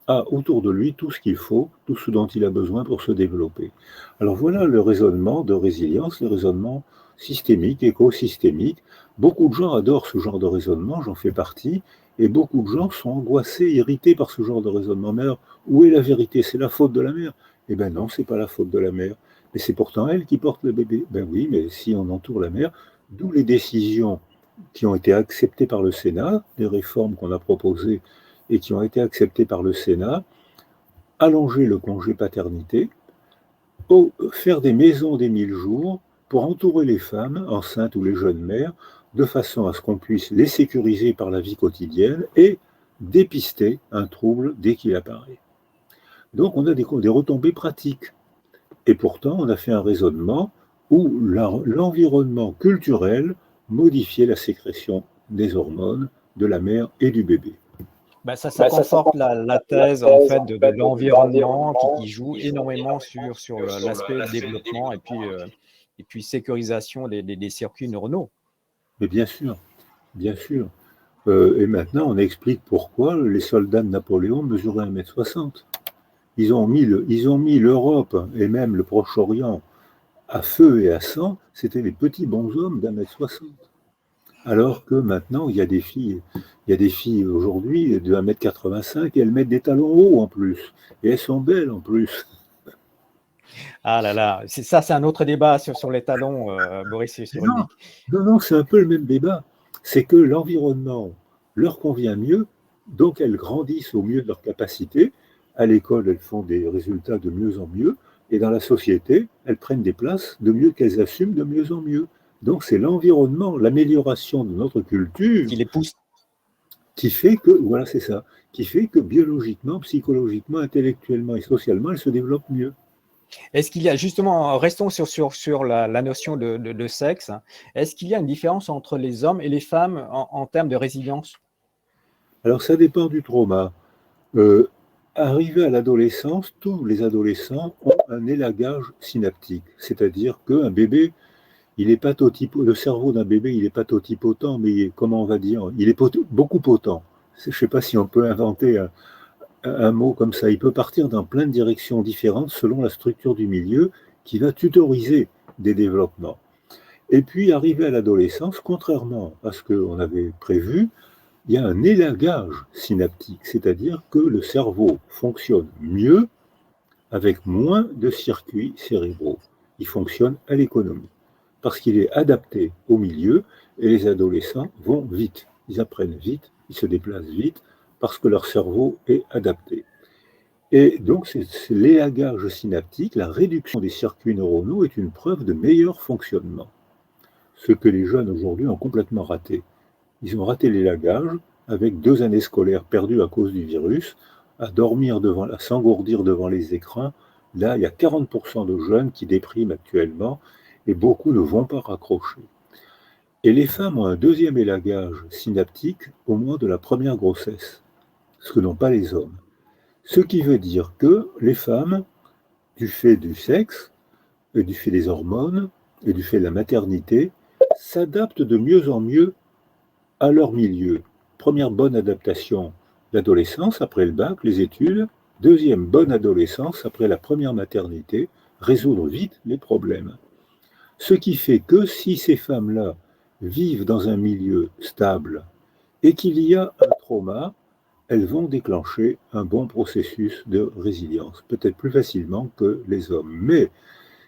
a autour de lui tout ce qu'il faut, tout ce dont il a besoin pour se développer. Alors voilà le raisonnement de résilience, le raisonnement systémique, écosystémique. Beaucoup de gens adorent ce genre de raisonnement, j'en fais partie, et beaucoup de gens sont angoissés, irrités par ce genre de raisonnement. Mais alors, où est la vérité? C'est la faute de la mère? Eh bien non, c'est pas la faute de la mère. Mais c'est pourtant elle qui porte le bébé. Ben oui, mais si on entoure la mère, d'où les décisions qui ont été acceptées par le Sénat, les réformes qu'on a proposées et qui ont été acceptées par le Sénat, allonger le congé paternité, faire des maisons des 1000 jours pour entourer les femmes enceintes ou les jeunes mères, de façon à ce qu'on puisse les sécuriser par la vie quotidienne et dépister un trouble dès qu'il apparaît. Donc on a des retombées pratiques. Et pourtant, on a fait un raisonnement où l'environnement culturel modifiait la sécrétion des hormones de la mère et du bébé. Ça conforte la thèse en fait de l'environnement qui joue énormément sur l'aspect développement et puis sécurisation des circuits neuronaux. Mais bien sûr, bien sûr. Et maintenant, on explique pourquoi les soldats de Napoléon mesuraient 1,60 m. Ils ont mis l'Europe et même le Proche-Orient à feu et à sang. C'était les petits bonshommes d'1,60 m. Alors que maintenant, il y a des filles aujourd'hui de 1,85 m et elles mettent des talons hauts en plus. Et elles sont belles en plus. Ah là là, c'est un autre débat sur les talons, Boris Cyrulnik. Non, c'est un peu le même débat. C'est que l'environnement leur convient mieux, donc elles grandissent au mieux de leur capacité. À l'école, elles font des résultats de mieux en mieux. Et dans la société, elles prennent des places de mieux qu'elles assument de mieux en mieux. Donc c'est l'environnement, l'amélioration de notre culture qui les pousse. Qui fait que, voilà, c'est ça, qui fait que biologiquement, psychologiquement, intellectuellement et socialement, elles se développent mieux. Est-ce qu'il y a, justement, restons sur la notion de sexe, est-ce qu'il y a une différence entre les hommes et les femmes en termes de résilience? Alors ça dépend du trauma. Arrivé à l'adolescence, tous les adolescents ont un élagage synaptique, c'est-à-dire qu'un bébé, il est le cerveau d'un bébé, il est pas totipotent, mais comment on va dire, il est beaucoup potent. Je ne sais pas si on peut inventer un mot comme ça. Il peut partir dans plein de directions différentes selon la structure du milieu qui va tutoriser des développements. Et puis, arrivé à l'adolescence, contrairement à ce qu'on avait prévu, il y a un élagage synaptique, c'est-à-dire que le cerveau fonctionne mieux avec moins de circuits cérébraux. Il fonctionne à l'économie, parce qu'il est adapté au milieu, et les adolescents vont vite. Ils apprennent vite, ils se déplacent vite, parce que leur cerveau est adapté. Et donc, c'est l'élagage synaptique, la réduction des circuits neuronaux est une preuve de meilleur fonctionnement. Ce que les jeunes aujourd'hui ont complètement raté. Ils ont raté l'élagage avec 2 années scolaires perdues à cause du virus, à s'engourdir devant les écrans. Là, il y a 40% de jeunes qui dépriment actuellement et beaucoup ne vont pas raccrocher. Et les femmes ont un deuxième élagage synaptique au moment de la première grossesse, ce que n'ont pas les hommes. Ce qui veut dire que les femmes, du fait du sexe, et du fait des hormones, et du fait de la maternité, s'adaptent de mieux en mieux à leur milieu. Première bonne adaptation, l'adolescence, après le bac, les études. Deuxième bonne adolescence, après la première maternité, résoudre vite les problèmes. Ce qui fait que si ces femmes-là vivent dans un milieu stable et qu'il y a un trauma, elles vont déclencher un bon processus de résilience, peut-être plus facilement que les hommes. Mais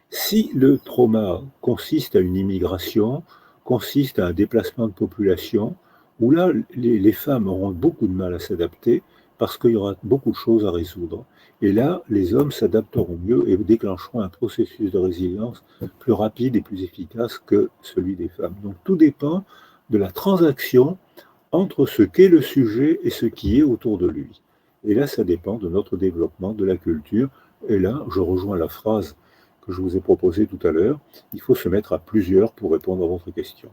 si le trauma consiste à une immigration, consiste à un déplacement de population, où là, les femmes auront beaucoup de mal à s'adapter parce qu'il y aura beaucoup de choses à résoudre. Et là, les hommes s'adapteront mieux et déclencheront un processus de résilience plus rapide et plus efficace que celui des femmes. Donc tout dépend de la transaction entre ce qu'est le sujet et ce qui est autour de lui. Et là, ça dépend de notre développement, de la culture. Et là, je rejoins la phrase que je vous ai proposée tout à l'heure. Il faut se mettre à plusieurs pour répondre à votre question.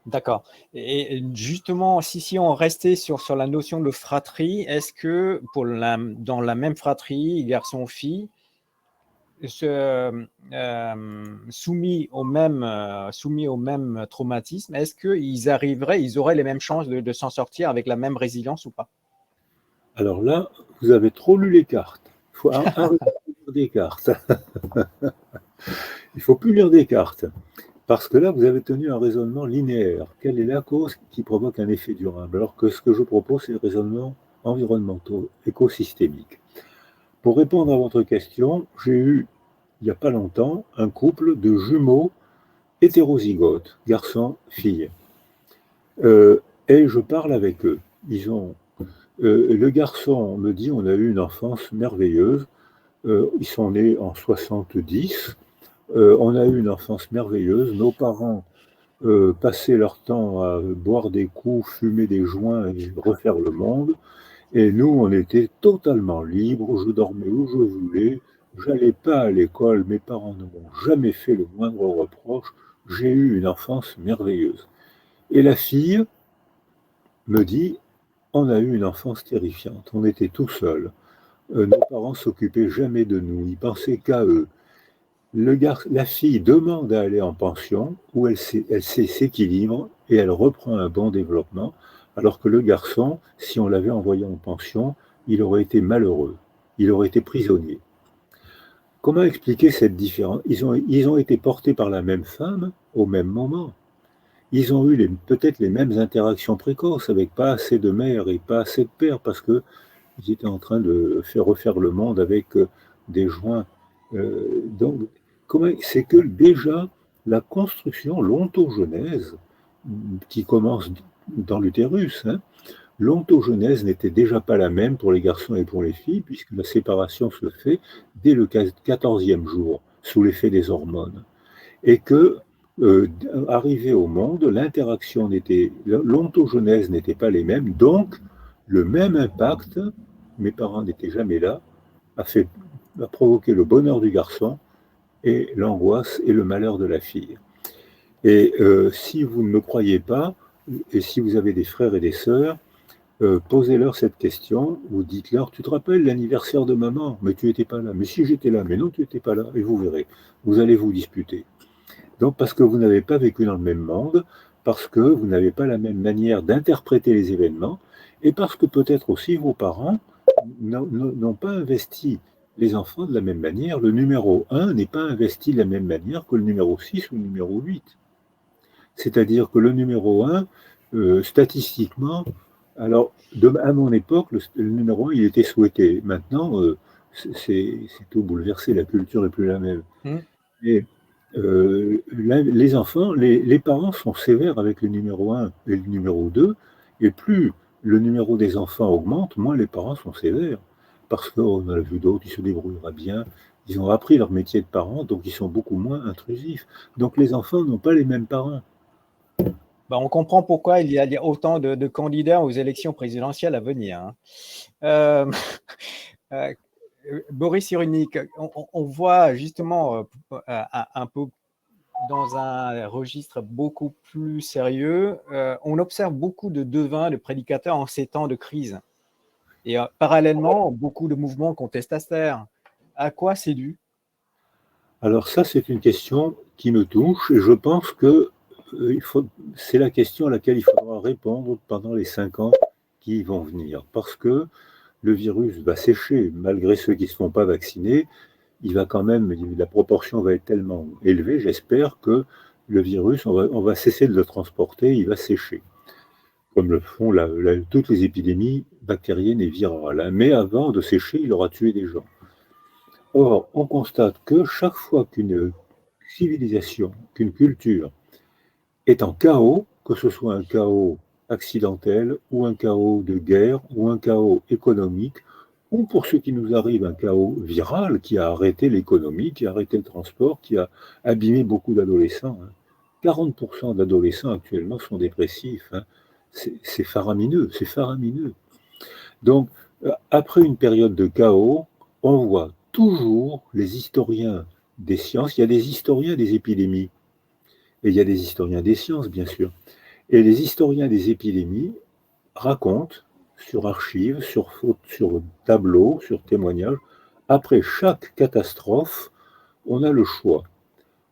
D'accord. Et justement, si on restait sur la notion de fratrie, est-ce que dans la même fratrie, garçon-fille, soumis au même traumatisme, est-ce qu'ils auraient les mêmes chances de s'en sortir avec la même résilience ou pas? Alors là, vous avez trop lu les cartes. Il faut arrêter de lire des cartes. Il ne faut plus lire des cartes. Parce que là, vous avez tenu un raisonnement linéaire. Quelle est la cause qui provoque un effet durable? Alors que ce que je propose, c'est le raisonnement environnementaux, écosystémique. Pour répondre à votre question, j'ai eu, il n'y a pas longtemps, un couple de jumeaux hétérozygotes, garçon-fille. Et je parle avec eux. Le garçon me dit, on a eu une enfance merveilleuse. Ils sont nés en 70. On a eu une enfance merveilleuse. Nos parents passaient leur temps à boire des coups, fumer des joints et refaire le monde. Et nous, on était totalement libres. Je dormais où je voulais. J'allais pas à l'école. Mes parents ne m'ont jamais fait le moindre reproche. J'ai eu une enfance merveilleuse. Et la fille me dit, on a eu une enfance terrifiante. On était tout seuls. Nos parents s'occupaient jamais de nous. Ils pensaient qu'à eux. La fille demande à aller en pension où elle s'équilibre et elle reprend un bon développement, alors que le garçon, si on l'avait envoyé en pension, il aurait été malheureux, il aurait été prisonnier. Comment expliquer cette différence? Ils ont été portés par la même femme au même moment. Ils ont eu peut-être les mêmes interactions précoces avec pas assez de mère et pas assez de père parce qu'ils étaient en train de refaire le monde avec des joints. Donc, c'est que déjà la construction, l'ontogenèse, qui commence dans l'utérus, l'ontogenèse n'était déjà pas la même pour les garçons et pour les filles, puisque la séparation se fait dès le 14e jour, sous l'effet des hormones. Et que, arrivé au monde, l'ontogenèse n'était pas les mêmes, donc le même impact, mes parents n'étaient jamais là, a provoqué le bonheur du garçon et l'angoisse et le malheur de la fille. Et si vous ne me croyez pas, et si vous avez des frères et des sœurs, posez-leur cette question, ou dites-leur, tu te rappelles l'anniversaire de maman? Mais tu n'étais pas là. Mais si j'étais là, mais non, tu n'étais pas là. Et vous verrez, vous allez vous disputer. Donc parce que vous n'avez pas vécu dans le même monde, parce que vous n'avez pas la même manière d'interpréter les événements, et parce que peut-être aussi vos parents n'ont pas investi les enfants de la même manière. Le numéro 1 n'est pas investi de la même manière que le numéro 6 ou le numéro 8. C'est-à-dire que le numéro 1, statistiquement, alors à mon époque, le numéro 1, il était souhaité. Maintenant, c'est tout bouleversé, la culture n'est plus la même. Mmh. Et les enfants, les parents sont sévères avec le numéro 1 et le numéro 2, et plus le numéro des enfants augmente, moins les parents sont sévères. Parce qu'on a vu d'autres, ils se débrouillera bien, ils ont appris leur métier de parents, donc ils sont beaucoup moins intrusifs. Donc les enfants n'ont pas les mêmes parents. Bah, on comprend pourquoi il y a autant de candidats aux élections présidentielles à venir, hein. Euh, euh, Boris Cyrulnik, on voit justement un peu dans un registre beaucoup plus sérieux, on observe beaucoup de devins, de prédicateurs en ces temps de crise. Et parallèlement, beaucoup de mouvements contestataires. À quoi c'est dû? Alors ça, c'est une question qui me touche, et je pense que c'est la question à laquelle il faudra répondre pendant les 5 ans qui vont venir. Parce que le virus va sécher, malgré ceux qui ne se font pas vacciner, il va quand même, la proportion va être tellement élevée, j'espère que le virus, on va cesser de le transporter, il va sécher, comme le font toutes les épidémies bactériennes et virales. Mais avant de sécher, il aura tué des gens. Or, on constate que chaque fois qu'une civilisation, qu'une culture est en chaos, que ce soit un chaos accidentel ou un chaos de guerre ou un chaos économique, ou pour ce qui nous arrive, un chaos viral qui a arrêté l'économie, qui a arrêté le transport, qui a abîmé beaucoup d'adolescents. 40% d'adolescents actuellement sont dépressifs. C'est faramineux, c'est faramineux. Donc, après une période de chaos, on voit toujours les historiens des sciences. Il y a des historiens des épidémies, et il y a des historiens des sciences, bien sûr. Et les historiens des épidémies racontent sur archives, sur tableaux, sur témoignages, après chaque catastrophe, on a le choix.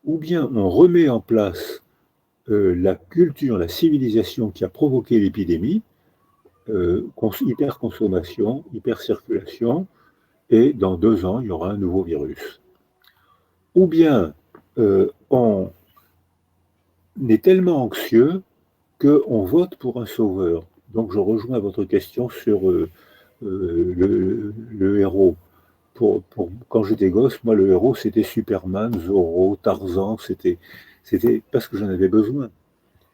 Ou bien on remet en place la culture, la civilisation qui a provoqué l'épidémie, hyperconsommation, hypercirculation, et dans 2 ans, il y aura un nouveau virus. Ou bien on est tellement anxieux qu'on vote pour un sauveur. Donc je rejoins votre question sur le héros. Quand j'étais gosse, moi, le héros, c'était Superman, Zorro, Tarzan, c'était parce que j'en avais besoin.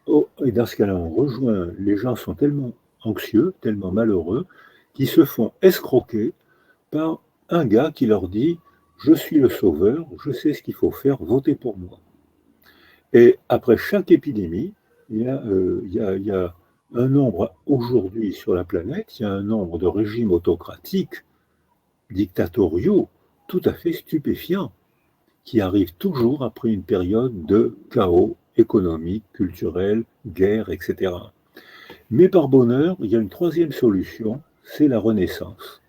Oh, et dans ce cas-là, on rejoint, les gens sont tellement anxieux, tellement malheureux, qu'ils se font escroquer par un gars qui leur dit « Je suis le sauveur, je sais ce qu'il faut faire, votez pour moi ». Et après chaque épidémie, il y a un nombre, aujourd'hui sur la planète, il y a un nombre de régimes autocratiques, dictatoriaux, tout à fait stupéfiants, qui arrivent toujours après une période de chaos économique, culturel, guerre, etc. Mais par bonheur, il y a une troisième solution, c'est la Renaissance.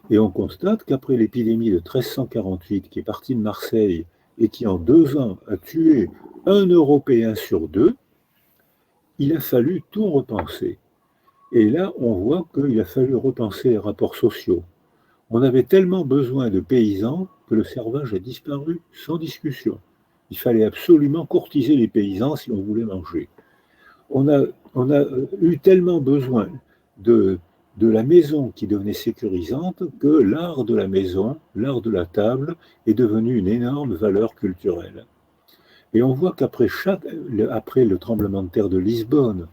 Et on constate qu'après l'épidémie de 1348 qui est partie de Marseille et qui en 2 ans a tué un Européen sur 2, il a fallu tout repenser. Et là, on voit qu'il a fallu repenser les rapports sociaux. On avait tellement besoin de paysans que le servage a disparu sans discussion. Il fallait absolument courtiser les paysans si on voulait manger. On a eu tellement besoin de la maison qui devenait sécurisante que l'art de la maison, l'art de la table est devenu une énorme valeur culturelle. Et on voit qu'après le tremblement de terre de Lisbonne,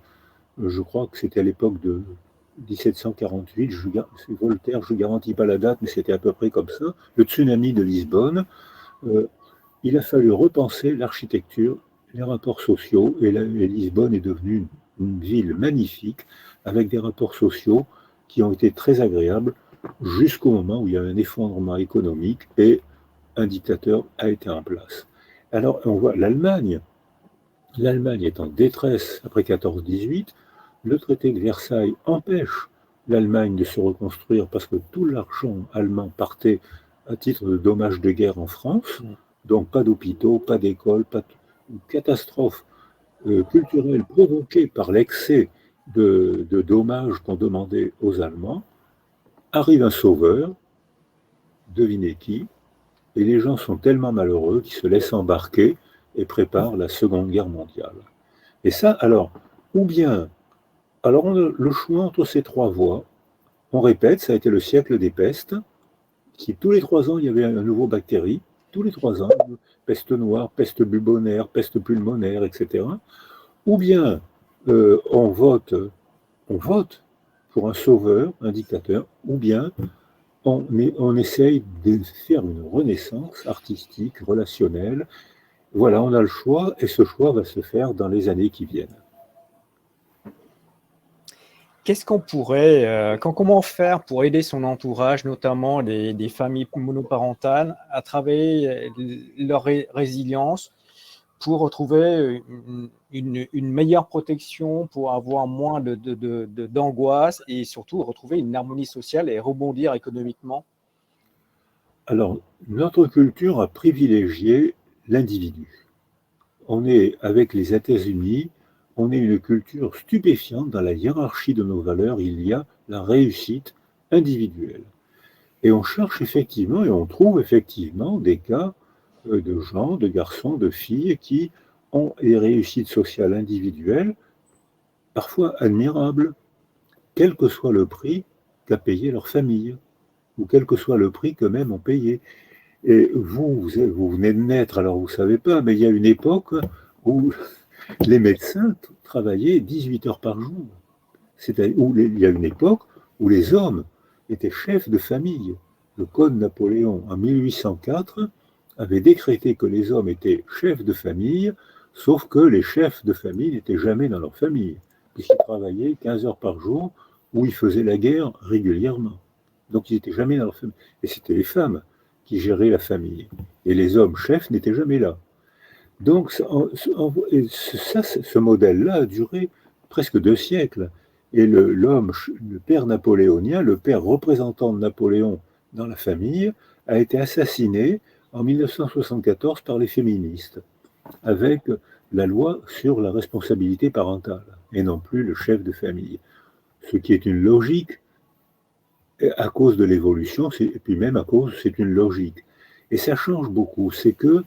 je crois que c'était à l'époque de 1748, c'est Voltaire, je ne garantis pas la date, mais c'était à peu près comme ça, le tsunami de Lisbonne, il a fallu repenser l'architecture, les rapports sociaux, et Lisbonne est devenue une ville magnifique, avec des rapports sociaux qui ont été très agréables, jusqu'au moment où il y a un effondrement économique et un dictateur a été en place. Alors on voit l'Allemagne est en détresse après 14-18, le traité de Versailles empêche l'Allemagne de se reconstruire parce que tout l'argent allemand partait à titre de dommages de guerre en France, donc pas d'hôpitaux, pas d'écoles, pas une catastrophe culturelle provoquée par l'excès de dommages qu'on demandait aux Allemands. Arrive un sauveur, devinez qui, et les gens sont tellement malheureux qu'ils se laissent embarquer et préparent la Seconde Guerre mondiale. Et ça, alors, ou bien, alors on a le choix entre ces 3 voies. On répète, ça a été le siècle des pestes, qui tous les 3 ans, il y avait un nouveau bactérie, tous les 3 ans, peste noire, peste bubonnaire, peste pulmonaire, etc. Ou bien on vote pour un sauveur, un dictateur, ou bien on essaye de faire une renaissance artistique, relationnelle. Voilà, on a le choix, et ce choix va se faire dans les années qui viennent. Qu'est-ce qu'on pourrait, comment faire pour aider son entourage, notamment des familles monoparentales, à travailler leur résilience pour retrouver une meilleure protection, pour avoir moins d'angoisse et surtout retrouver une harmonie sociale et rebondir économiquement? Alors, notre culture a privilégié l'individu. On est, avec les États-Unis, on est une culture stupéfiante. Dans la hiérarchie de nos valeurs, il y a la réussite individuelle. Et on cherche effectivement, et on trouve effectivement des cas de gens, de garçons, de filles qui ont des réussites sociales individuelles, parfois admirables, quel que soit le prix qu'a payé leur famille, ou quel que soit le prix qu'eux-mêmes ont payé. Et vous venez de naître, alors vous ne savez pas, mais il y a une époque où les médecins travaillaient 18 heures par jour. Il y a une époque où les hommes étaient chefs de famille. Le Code Napoléon, en 1804, avait décrété que les hommes étaient chefs de famille, sauf que les chefs de famille n'étaient jamais dans leur famille, puisqu'ils travaillaient 15 heures par jour, où ils faisaient la guerre régulièrement. Donc ils n'étaient jamais dans leur famille. Et c'était les femmes qui géraient la famille. Et les hommes chefs n'étaient jamais là. Donc ce modèle-là a duré presque 2 siècles. Et le père napoléonien, le père représentant de Napoléon dans la famille, a été assassiné en 1974 par les féministes, avec la loi sur la responsabilité parentale, et non plus le chef de famille. Ce qui est une logique, à cause de l'évolution, et puis même à cause, c'est une logique. Et ça change beaucoup, c'est que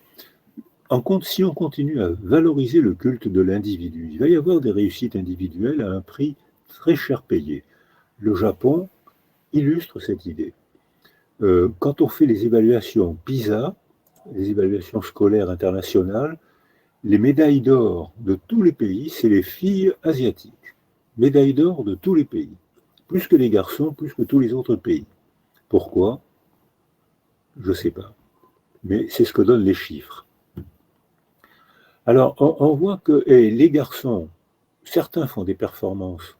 si on continue à valoriser le culte de l'individu, il va y avoir des réussites individuelles à un prix très cher payé. Le Japon illustre cette idée. Quand on fait les évaluations PISA, les évaluations scolaires internationales, les médailles d'or de tous les pays, c'est les filles asiatiques. Médailles d'or de tous les pays. Plus que les garçons, plus que tous les autres pays. Pourquoi? Je ne sais pas. Mais c'est ce que donnent les chiffres. Alors, on voit que les garçons, certains font des performances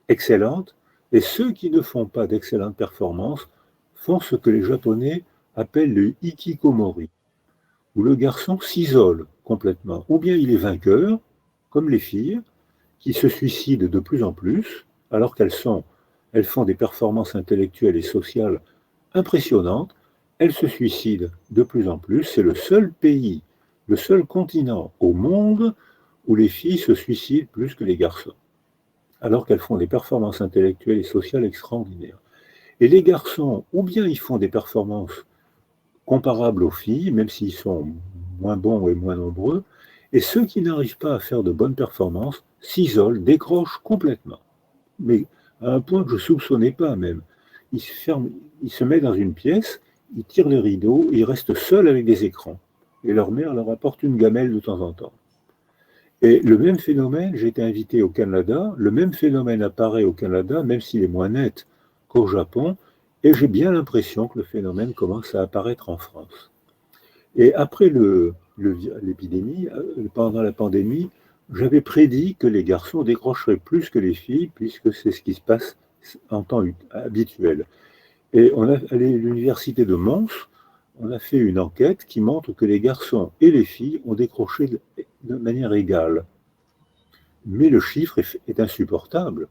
excellentes, et ceux qui ne font pas d'excellentes performances font ce que les Japonais appellent le hikikomori, où le garçon s'isole complètement. Ou bien il est vainqueur, comme les filles, qui se suicident de plus en plus, alors qu'elles font des performances intellectuelles et sociales impressionnantes, elles se suicident de plus en plus. C'est le seul pays, le seul continent au monde où les filles se suicident plus que les garçons, alors qu'elles font des performances intellectuelles et sociales extraordinaires. Et les garçons, ou bien ils font des performances comparables aux filles, même s'ils sont moins bons et moins nombreux, et ceux qui n'arrivent pas à faire de bonnes performances s'isolent, décrochent complètement. Mais à un point que je ne soupçonnais pas même. Ils se mettent dans une pièce, ils tirent les rideaux, ils restent seuls avec des écrans. Et leur mère leur apporte une gamelle de temps en temps. Et le même phénomène, j'ai été invité au Canada, le même phénomène apparaît au Canada, même s'il est moins net qu'au Japon, et j'ai bien l'impression que le phénomène commence à apparaître en France. Et après l'épidémie, pendant la pandémie, j'avais prédit que les garçons décrocheraient plus que les filles, puisque c'est ce qui se passe en temps habituel. Et on a allé à l'université de Mons, on a fait une enquête qui montre que les garçons et les filles ont décroché de manière égale. Mais le chiffre est insupportable.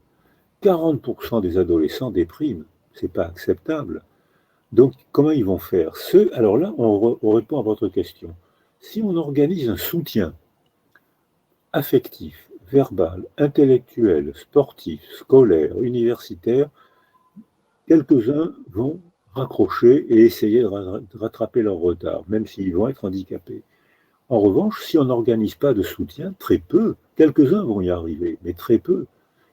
40% des adolescents dépriment. C'est pas acceptable. Donc, comment ils vont faire? Alors là, on répond à votre question. Si on organise un soutien affectif, verbal, intellectuel, sportif, scolaire, universitaire, quelques-uns vont raccrocher et essayer de rattraper leur retard, même s'ils vont être handicapés. En revanche, si on n'organise pas de soutien, très peu, quelques-uns vont y arriver, mais très peu.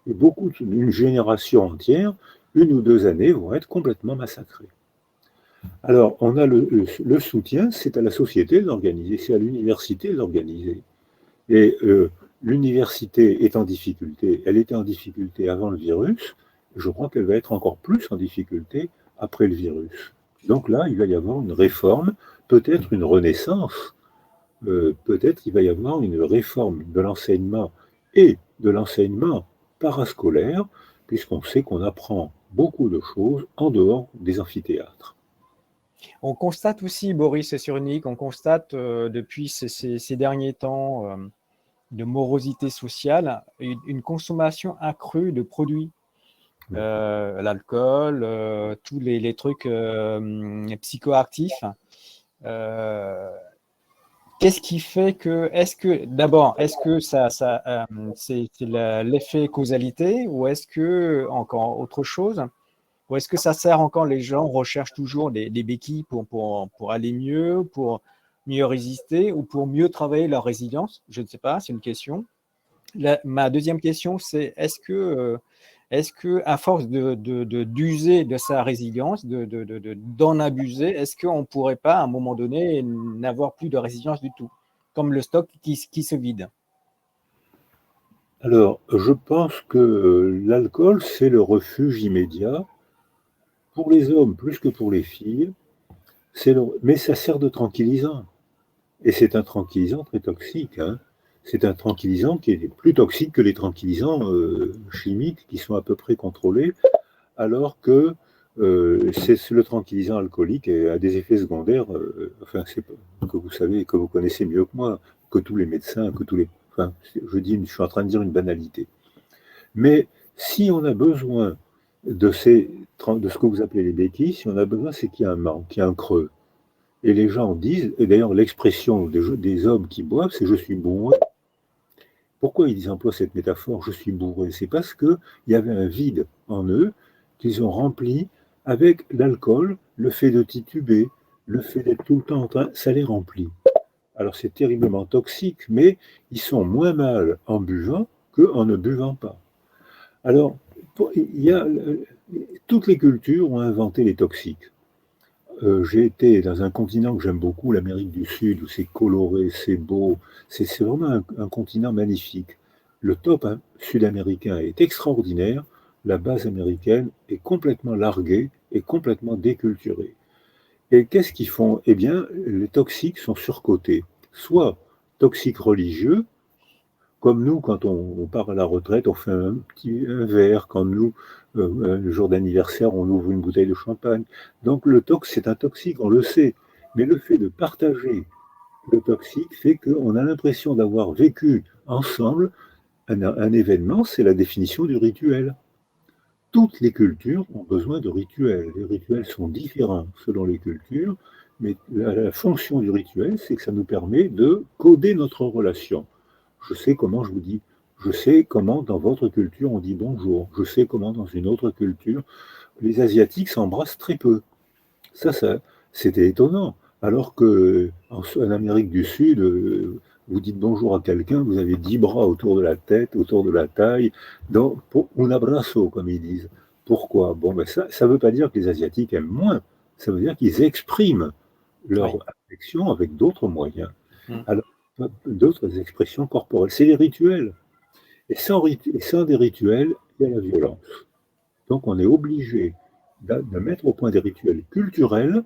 Et une génération entière, 1 ou 2 années, vont être complètement massacrées. Alors, on a le soutien, c'est à la société de l'organiser, c'est à l'université de l'organiser. Et l'université est en difficulté, elle était en difficulté avant le virus, je crois qu'elle va être encore plus en difficulté après le virus. Donc là, il va y avoir une réforme, peut-être une renaissance, peut-être il va y avoir une réforme de l'enseignement et de l'enseignement parascolaire, puisqu'on sait qu'on apprend beaucoup de choses en dehors des amphithéâtres. On constate aussi, Boris et Cyrulnik, on constate depuis ces derniers temps de morosité sociale une consommation accrue de produits. L'alcool, tous les trucs psychoactifs. Qu'est-ce qui fait que, d'abord, est-ce que c'est l'effet causalité ou est-ce que encore autre chose? Ou est-ce que ça sert encore, les gens recherchent toujours des béquilles pour aller mieux, pour mieux résister ou pour mieux travailler leur résilience? Je ne sais pas, c'est une question. Ma deuxième question, c'est est-ce que à force d'user de sa résilience, d'en abuser, est-ce qu'on ne pourrait pas, à un moment donné, n'avoir plus de résilience du tout, comme le stock qui se vide? Alors, je pense que l'alcool, c'est le refuge immédiat pour les hommes plus que pour les filles, mais ça sert de tranquillisant. Et c'est un tranquillisant très toxique. Hein. C'est un tranquillisant qui est plus toxique que les tranquillisants chimiques qui sont à peu près contrôlés, alors que c'est le tranquillisant alcoolique et a des effets secondaires, que vous savez, que vous connaissez mieux que moi, que tous les médecins, que tous les... Enfin, je suis en train de dire une banalité. Mais si on a besoin de ce que vous appelez les béquilles, si on a besoin, c'est qu'il y a un manque, qu'il y a un creux. Et les gens disent, et d'ailleurs l'expression des hommes qui boivent, c'est « je suis bourré ». Pourquoi ils emploient cette métaphore « je suis bourré » ? C'est parce qu'il y avait un vide en eux qu'ils ont rempli avec l'alcool, le fait de tituber, le fait d'être tout le temps en train, ça les remplit. Alors c'est terriblement toxique, mais ils sont moins mal en buvant qu'en ne buvant pas. Alors, toutes les cultures ont inventé les toxiques. J'ai été dans un continent que j'aime beaucoup, l'Amérique du Sud, où c'est coloré, c'est beau, c'est vraiment un continent magnifique. Le top sud-américain est extraordinaire, la base américaine est complètement larguée et complètement déculturée. Et qu'est-ce qu'ils font? Eh bien, les toxiques sont surcotés, soit toxiques religieux, comme nous, quand on part à la retraite, on fait un verre. Quand nous, le jour d'anniversaire, on ouvre une bouteille de champagne. Donc le tox, c'est un toxique, on le sait. Mais le fait de partager le toxique fait qu'on a l'impression d'avoir vécu ensemble un événement, c'est la définition du rituel. Toutes les cultures ont besoin de rituels. Les rituels sont différents selon les cultures, mais la fonction du rituel, c'est que ça nous permet de coder notre relation. Je sais comment je vous dis, je sais comment dans votre culture on dit bonjour, je sais comment dans une autre culture, les Asiatiques s'embrassent très peu. Ça c'était étonnant. Alors qu'en Amérique du Sud, vous dites bonjour à quelqu'un, vous avez 10 bras autour de la tête, autour de la taille, donc un abrazo, comme ils disent. Pourquoi? Bon, ben ça ne veut pas dire que les Asiatiques aiment moins, ça veut dire qu'ils expriment leur affection avec d'autres moyens. Alors, d'autres expressions corporelles. C'est les rituels. Et sans des rituels, il y a la violence. Donc on est obligé de mettre au point des rituels culturels.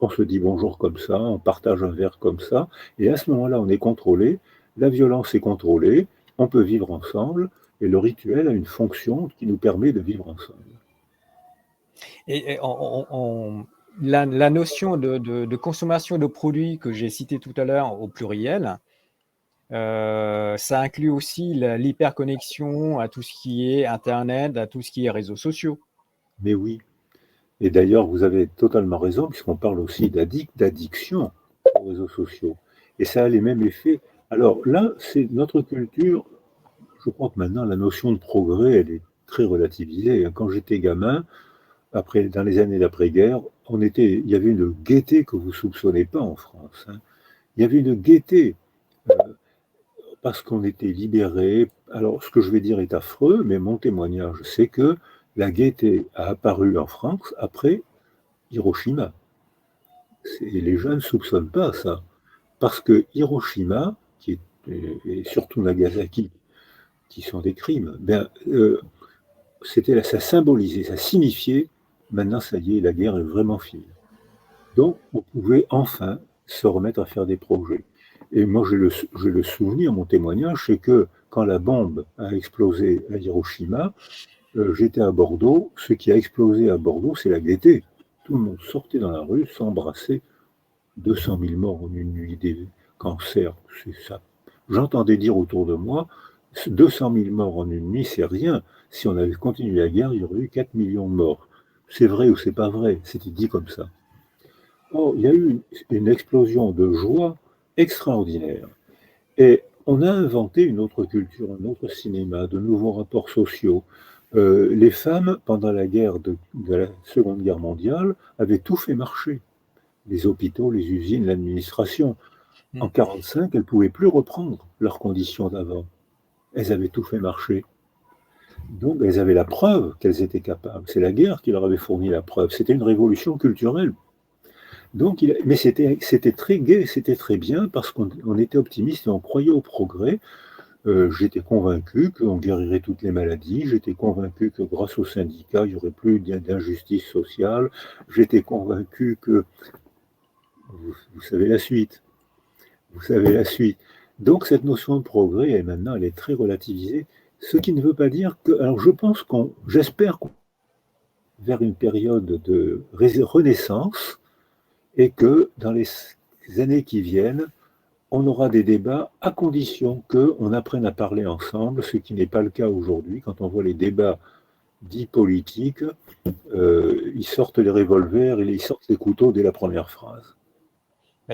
On se dit bonjour comme ça, on partage un verre comme ça, et à ce moment-là, on est contrôlé, la violence est contrôlée, on peut vivre ensemble, et le rituel a une fonction qui nous permet de vivre ensemble. Et la notion de consommation de produits que j'ai cité tout à l'heure au pluriel, ça inclut aussi l'hyperconnexion à tout ce qui est Internet, à tout ce qui est réseaux sociaux. Mais oui. Et d'ailleurs, vous avez totalement raison, puisqu'on parle aussi d'addiction aux réseaux sociaux. Et ça a les mêmes effets. Alors là, c'est notre culture. Je crois que maintenant, la notion de progrès, elle est très relativisée. Quand j'étais gamin, dans les années d'après-guerre, il y avait une gaieté que vous ne soupçonnez pas en France. Hein. Il y avait une gaieté parce qu'on était libérés. Alors, ce que je vais dire est affreux, mais mon témoignage, c'est que la gaieté a apparu en France après Hiroshima. Les jeunes ne soupçonnent pas ça. Parce que Hiroshima, et surtout Nagasaki, qui sont des crimes, ça symbolisait, ça signifiait, maintenant ça y est, la guerre est vraiment finie. Donc on pouvait enfin se remettre à faire des projets. Et moi j'ai le souvenir, mon témoignage, c'est que quand la bombe a explosé à Hiroshima, j'étais à Bordeaux, ce qui a explosé à Bordeaux, c'est la gaieté. Tout le monde sortait dans la rue, s'embrassait. 200 000 morts en une nuit, des cancers, c'est ça. J'entendais dire autour de moi, 200 000 morts en une nuit, c'est rien. Si on avait continué la guerre, il y aurait eu 4 millions de morts. C'est vrai ou c'est pas vrai? C'était dit comme ça. Or, il y a eu une explosion de joie extraordinaire. Et on a inventé une autre culture, un autre cinéma, de nouveaux rapports sociaux. Les femmes, pendant la guerre de la Seconde Guerre mondiale, avaient tout fait marcher. Les hôpitaux, les usines, l'administration. En 1945, elles ne pouvaient plus reprendre leurs conditions d'avant. Elles avaient tout fait marcher. Donc, elles avaient la preuve qu'elles étaient capables. C'est la guerre qui leur avait fourni la preuve. C'était une révolution culturelle. Donc, mais c'était très gai, c'était très bien parce qu'on était optimiste et on croyait au progrès. J'étais convaincu qu'on guérirait toutes les maladies. J'étais convaincu que grâce aux syndicats, il n'y aurait plus d'injustice sociale. J'étais convaincu que... Vous savez la suite. Vous savez la suite. Donc cette notion de progrès, maintenant, elle est très relativisée. Ce qui ne veut pas dire que... Alors j'espère qu'on vers une période de renaissance et que dans les années qui viennent, on aura des débats à condition qu'on apprenne à parler ensemble, ce qui n'est pas le cas aujourd'hui. Quand on voit les débats dits politiques, ils sortent les revolvers et ils sortent les couteaux dès la première phrase.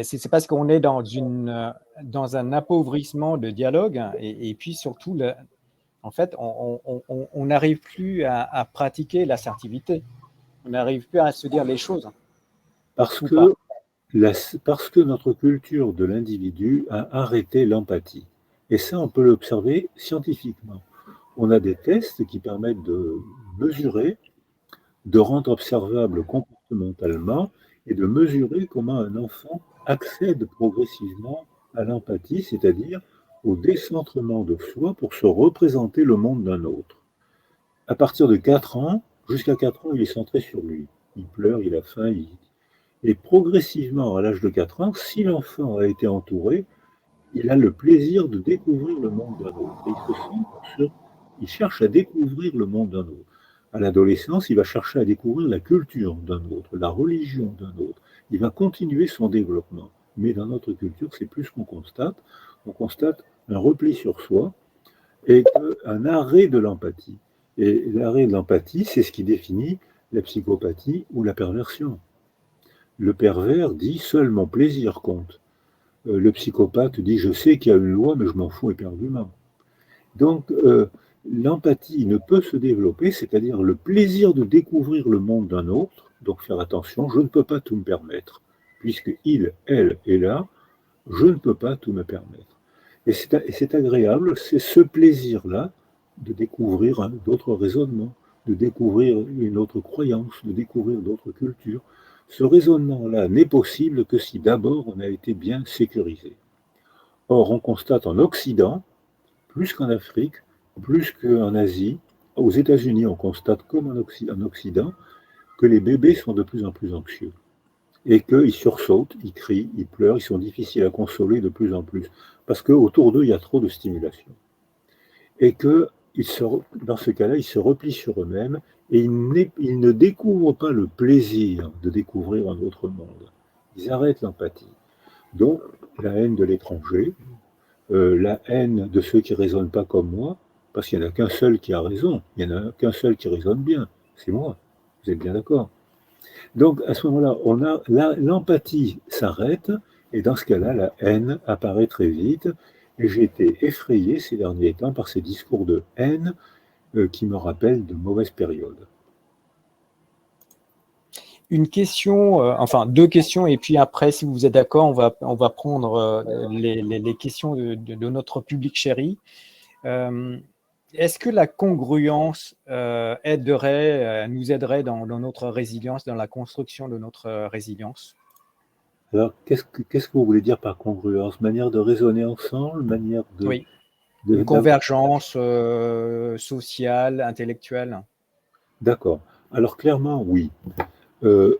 C'est parce qu'on est dans un appauvrissement de dialogue et puis surtout, en fait, on n'arrive plus à pratiquer l'assertivité. On n'arrive plus à se dire les choses. Parce que notre culture de l'individu a arrêté l'empathie. Et ça, on peut l'observer scientifiquement. On a des tests qui permettent de mesurer, de rendre observable comportementalement et de mesurer comment un enfant accède progressivement à l'empathie, c'est-à-dire au décentrement de soi pour se représenter le monde d'un autre. À partir de 4 ans, jusqu'à 4 ans, il est centré sur lui. Il pleure, il a faim, Et progressivement, à l'âge de 4 ans, si l'enfant a été entouré, il a le plaisir de découvrir le monde d'un autre. Il cherche à découvrir le monde d'un autre. À l'adolescence, il va chercher à découvrir la culture d'un autre, la religion d'un autre. Il va continuer son développement. Mais dans notre culture, c'est plus ce qu'on constate. On constate un repli sur soi et un arrêt de l'empathie. Et l'arrêt de l'empathie, c'est ce qui définit la psychopathie ou la perversion. Le pervers dit « seul mon plaisir compte ». Le psychopathe dit « je sais qu'il y a une loi, mais je m'en fous éperdument ». Donc, l'empathie ne peut se développer, c'est-à-dire le plaisir de découvrir le monde d'un autre, donc faire attention, je ne peux pas tout me permettre, puisque il, elle est là, je ne peux pas tout me permettre. Et c'est agréable, c'est ce plaisir-là de découvrir d'autres raisonnements, de découvrir une autre croyance, de découvrir d'autres cultures. Ce raisonnement-là n'est possible que si d'abord on a été bien sécurisé. Or, on constate en Occident, plus qu'en Afrique, plus qu'en Asie, aux États-Unis, on constate comme en Occident, que les bébés sont de plus en plus anxieux et qu'ils sursautent, ils crient, ils pleurent, ils sont difficiles à consoler de plus en plus, parce qu'autour d'eux, il y a trop de stimulation. Et que, dans ce cas-là, ils se replient sur eux-mêmes et ils ne découvrent pas le plaisir de découvrir un autre monde. Ils arrêtent l'empathie. Donc, la haine de l'étranger, la haine de ceux qui ne raisonnent pas comme moi, parce qu'il n'y en a qu'un seul qui a raison, il n'y en a qu'un seul qui raisonne bien, c'est moi. Vous êtes bien d'accord? Donc, à ce moment-là, l'empathie s'arrête, et dans ce cas-là, la haine apparaît très vite. Et j'ai été effrayé ces derniers temps par ces discours de haine qui me rappellent de mauvaises périodes. Une question, enfin 2 questions, et puis après, si vous êtes d'accord, on va prendre les questions de notre public chéri. Est-ce que la congruence nous aiderait dans notre résilience, dans la construction de notre résilience? Alors, qu'est-ce que vous voulez dire par congruence? Manière de raisonner ensemble, manière Oui, une convergence sociale, intellectuelle. D'accord. Alors, clairement, oui. Euh,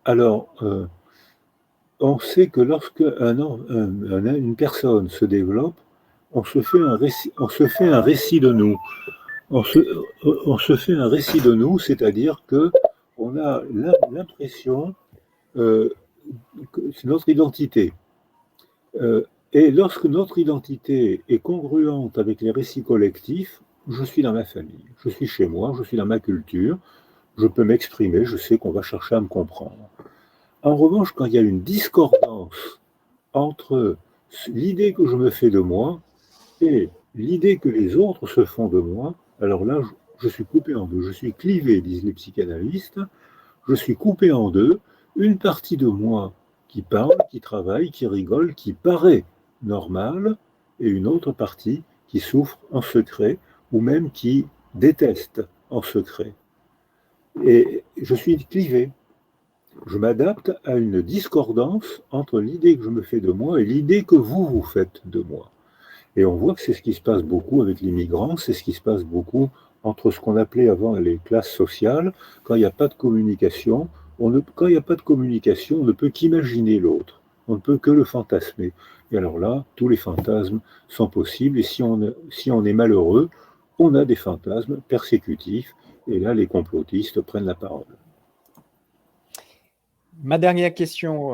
alors, on sait que lorsque une personne se développe, on se fait un récit de nous. On se, on se fait un récit de nous, c'est-à-dire que on a l'impression euh, que c'est notre identité. Et lorsque notre identité est congruente avec les récits collectifs, je suis dans ma famille, je suis chez moi, je suis dans ma culture, je peux m'exprimer, je sais qu'on va chercher à me comprendre. En revanche, quand il y a une discordance entre l'idée que je me fais de moi et l'idée que les autres se font de moi, alors là, je suis coupé en deux, je suis clivé, disent les psychanalystes, je suis coupé en deux, une partie de moi qui parle, qui travaille, qui rigole, qui paraît normale, et une autre partie qui souffre en secret, ou même qui déteste en secret. Et je suis clivé. Je m'adapte à une discordance entre l'idée que je me fais de moi et l'idée que vous vous faites de moi. Et on voit que c'est ce qui se passe beaucoup avec les migrants, c'est ce qui se passe beaucoup entre ce qu'on appelait avant les classes sociales. Quand il n'y a pas de communication, quand il n'y a pas de communication, on ne peut qu'imaginer l'autre. On ne peut que le fantasmer. Et alors là, tous les fantasmes sont possibles. Et si on est malheureux, on a des fantasmes persécutifs. Et là, les complotistes prennent la parole. Ma dernière question,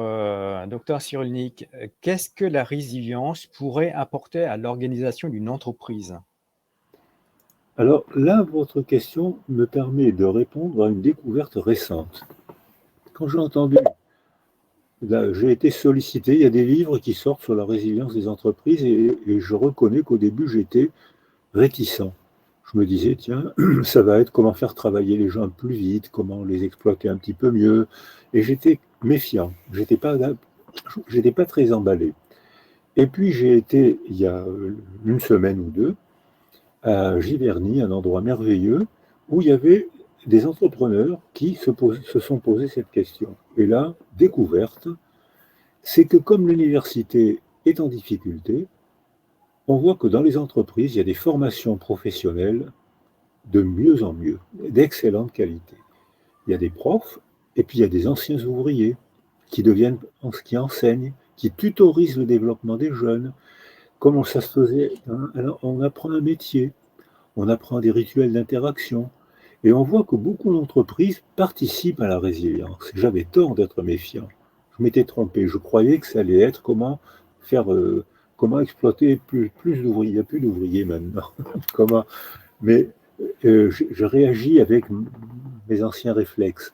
docteur Cyrulnik, qu'est-ce que la résilience pourrait apporter à l'organisation d'une entreprise? Alors là, votre question me permet de répondre à une découverte récente. Quand j'ai entendu, là, j'ai été sollicité, il y a des livres qui sortent sur la résilience des entreprises et je reconnais qu'au début, j'étais réticent. Je me disais, tiens, ça va être comment faire travailler les gens plus vite, comment les exploiter un petit peu mieux. Et j'étais méfiant, j'étais pas très emballé. Et puis j'ai été, il y a une semaine ou deux, à Giverny, un endroit merveilleux, où il y avait des entrepreneurs qui se sont posés cette question. Et là, découverte, c'est que comme l'université est en difficulté, on voit que dans les entreprises, il y a des formations professionnelles de mieux en mieux, d'excellente qualité. Il y a des profs, et puis il y a des anciens ouvriers qui enseignent, qui tutorisent le développement des jeunes, comme ça se faisait. Alors, on apprend un métier, on apprend des rituels d'interaction, et on voit que beaucoup d'entreprises participent à la résilience. J'avais tort d'être méfiant. Je m'étais trompé. Je croyais que ça allait être comment exploiter plus d'ouvriers. Il n'y a plus d'ouvriers maintenant. comment, mais je réagis avec mes anciens réflexes.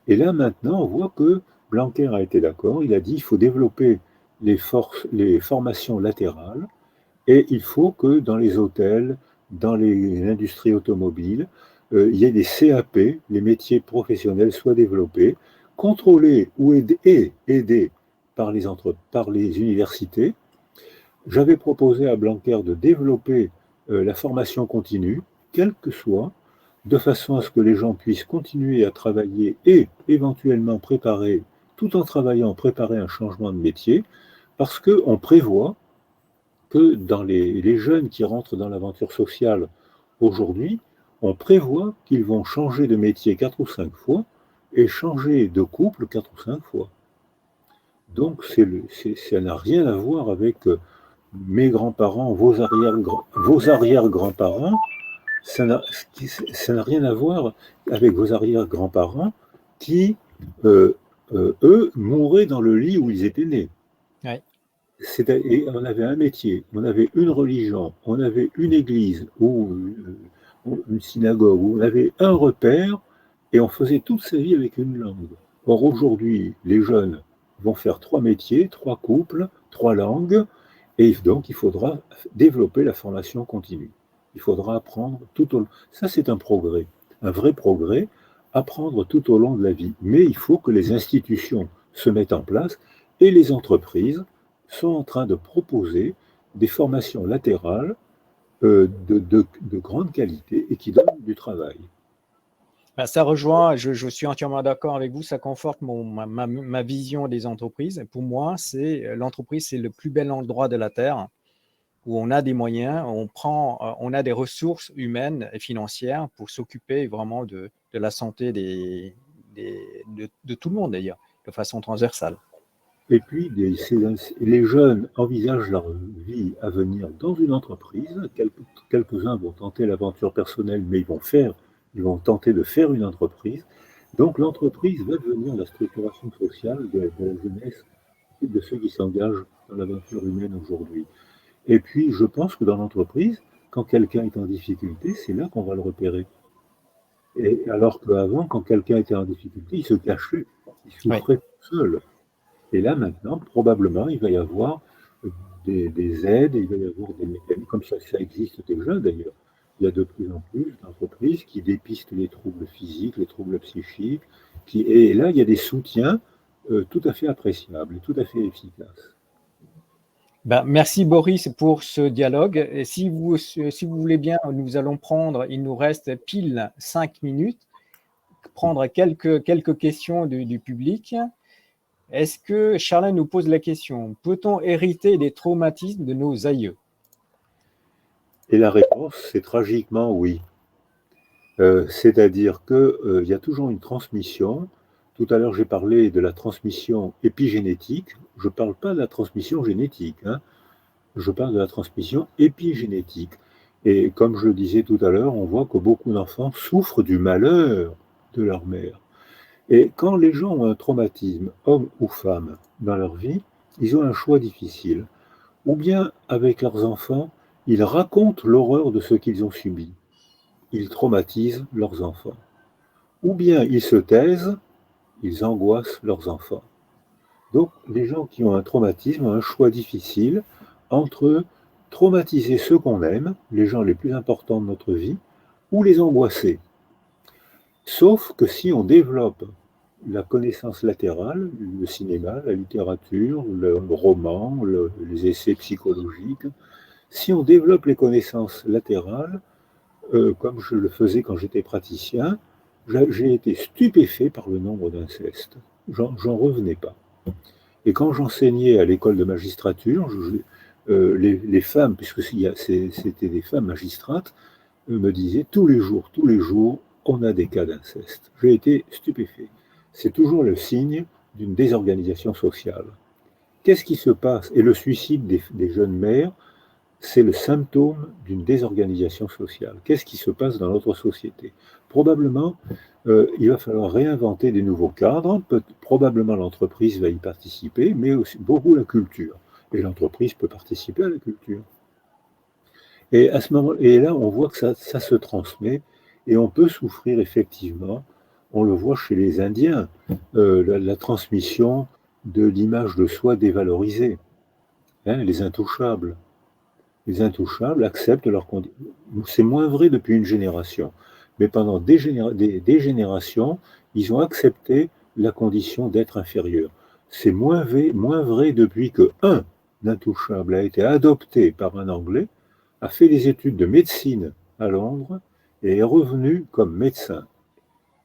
Et là, maintenant, on voit que Blanquer a été d'accord. Il a dit qu'il faut développer les formations latérales et il faut que dans les hôtels, dans l'industrie automobile, il y ait des CAP, les métiers professionnels soient développés, contrôlés et aidés par les universités. J'avais proposé à Blanquer de développer la formation continue, quelle que soit, de façon à ce que les gens puissent continuer à travailler et éventuellement préparer, tout en travaillant, préparer un changement de métier, parce qu'on prévoit que dans les jeunes qui rentrent dans l'aventure sociale aujourd'hui, on prévoit qu'ils vont changer de métier 4 ou 5 fois et changer de couple 4 ou 5 fois. Donc ça n'a rien à voir avec mes grands-parents, vos arrière-grands-parents, ça n'a rien à voir avec vos arrière-grands-parents qui, eux, mouraient dans le lit où ils étaient nés. Ouais. Et on avait un métier, on avait une religion, on avait une église ou une synagogue, où on avait un repère et on faisait toute sa vie avec une langue. Or aujourd'hui, les jeunes vont faire 3 métiers, 3 couples, 3 langues, et donc il faudra développer la formation continue. Il faudra apprendre tout au long. Ça, c'est un progrès, un vrai progrès, apprendre tout au long de la vie. Mais il faut que les institutions se mettent en place et les entreprises sont en train de proposer des formations latérales de grande qualité et qui donnent du travail. Ben, ça rejoint, je suis entièrement d'accord avec vous, ça conforte ma vision des entreprises. Pour moi, l'entreprise, c'est le plus bel endroit de la Terre où on a des moyens, on a des ressources humaines et financières pour s'occuper vraiment de la santé de tout le monde d'ailleurs, de façon transversale. Et puis, les jeunes envisagent leur vie à venir dans une entreprise. Quelques-uns vont tenter l'aventure personnelle, mais ils vont tenter de faire une entreprise. Donc, l'entreprise va devenir la structuration sociale de la jeunesse et de ceux qui s'engagent dans l'aventure humaine aujourd'hui. Et puis, je pense que dans l'entreprise, quand quelqu'un est en difficulté, c'est là qu'on va le repérer. Et alors qu'avant, quand quelqu'un était en difficulté, il se cachait, il souffrait tout seul. Et là, maintenant, probablement, il va y avoir des aides, il va y avoir des mécanismes, comme ça existe déjà d'ailleurs. Il y a de plus en plus d'entreprises qui dépistent les troubles physiques, les troubles psychiques, et là, il y a des soutiens tout à fait appréciables et tout à fait efficaces. Ben, merci Boris pour ce dialogue. Et si vous voulez bien, il nous reste pile 5 minutes, prendre quelques questions du public. Est-ce que Charlène nous pose la question, peut-on hériter des traumatismes de nos aïeux? Et la réponse, c'est tragiquement oui. C'est-à-dire qu'il y a toujours une transmission. Tout à l'heure, j'ai parlé de la transmission épigénétique. Je ne parle pas de la transmission génétique, hein. Je parle de la transmission épigénétique. Et comme je le disais tout à l'heure, on voit que beaucoup d'enfants souffrent du malheur de leur mère. Et quand les gens ont un traumatisme, homme ou femme, dans leur vie, ils ont un choix difficile. Ou bien, avec leurs enfants, ils racontent l'horreur de ce qu'ils ont subi. Ils traumatisent leurs enfants. Ou bien ils se taisent, ils angoissent leurs enfants. Donc, les gens qui ont un traumatisme ont un choix difficile entre traumatiser ceux qu'on aime, les gens les plus importants de notre vie, ou les angoisser. Sauf que si on développe la connaissance latérale, le cinéma, la littérature, le roman, les essais psychologiques, si on développe les connaissances latérales, comme je le faisais quand j'étais praticien, j'ai été stupéfait par le nombre d'incestes. J'en revenais pas. Et quand j'enseignais à l'école de magistrature, les femmes, puisque c'était des femmes magistrates, me disaient tous les jours, on a des cas d'inceste. J'ai été stupéfait. C'est toujours le signe d'une désorganisation sociale. Qu'est-ce qui se passe? Et le suicide des jeunes mères, c'est le symptôme d'une désorganisation sociale. Qu'est-ce qui se passe dans notre société? Probablement, il va falloir réinventer des nouveaux cadres. Probablement, l'entreprise va y participer, mais aussi beaucoup la culture. Et l'entreprise peut participer à la culture. Et à ce moment, et là, on voit que ça se transmet, et on peut souffrir effectivement. On le voit chez les Indiens, la transmission de l'image de soi dévalorisée. Hein, les intouchables. Les intouchables acceptent leurs conditions. C'est moins vrai depuis une génération, mais pendant des générations, ils ont accepté la condition d'être inférieur. C'est moins vrai depuis que un intouchable a été adopté par un Anglais, a fait des études de médecine à Londres et est revenu comme médecin.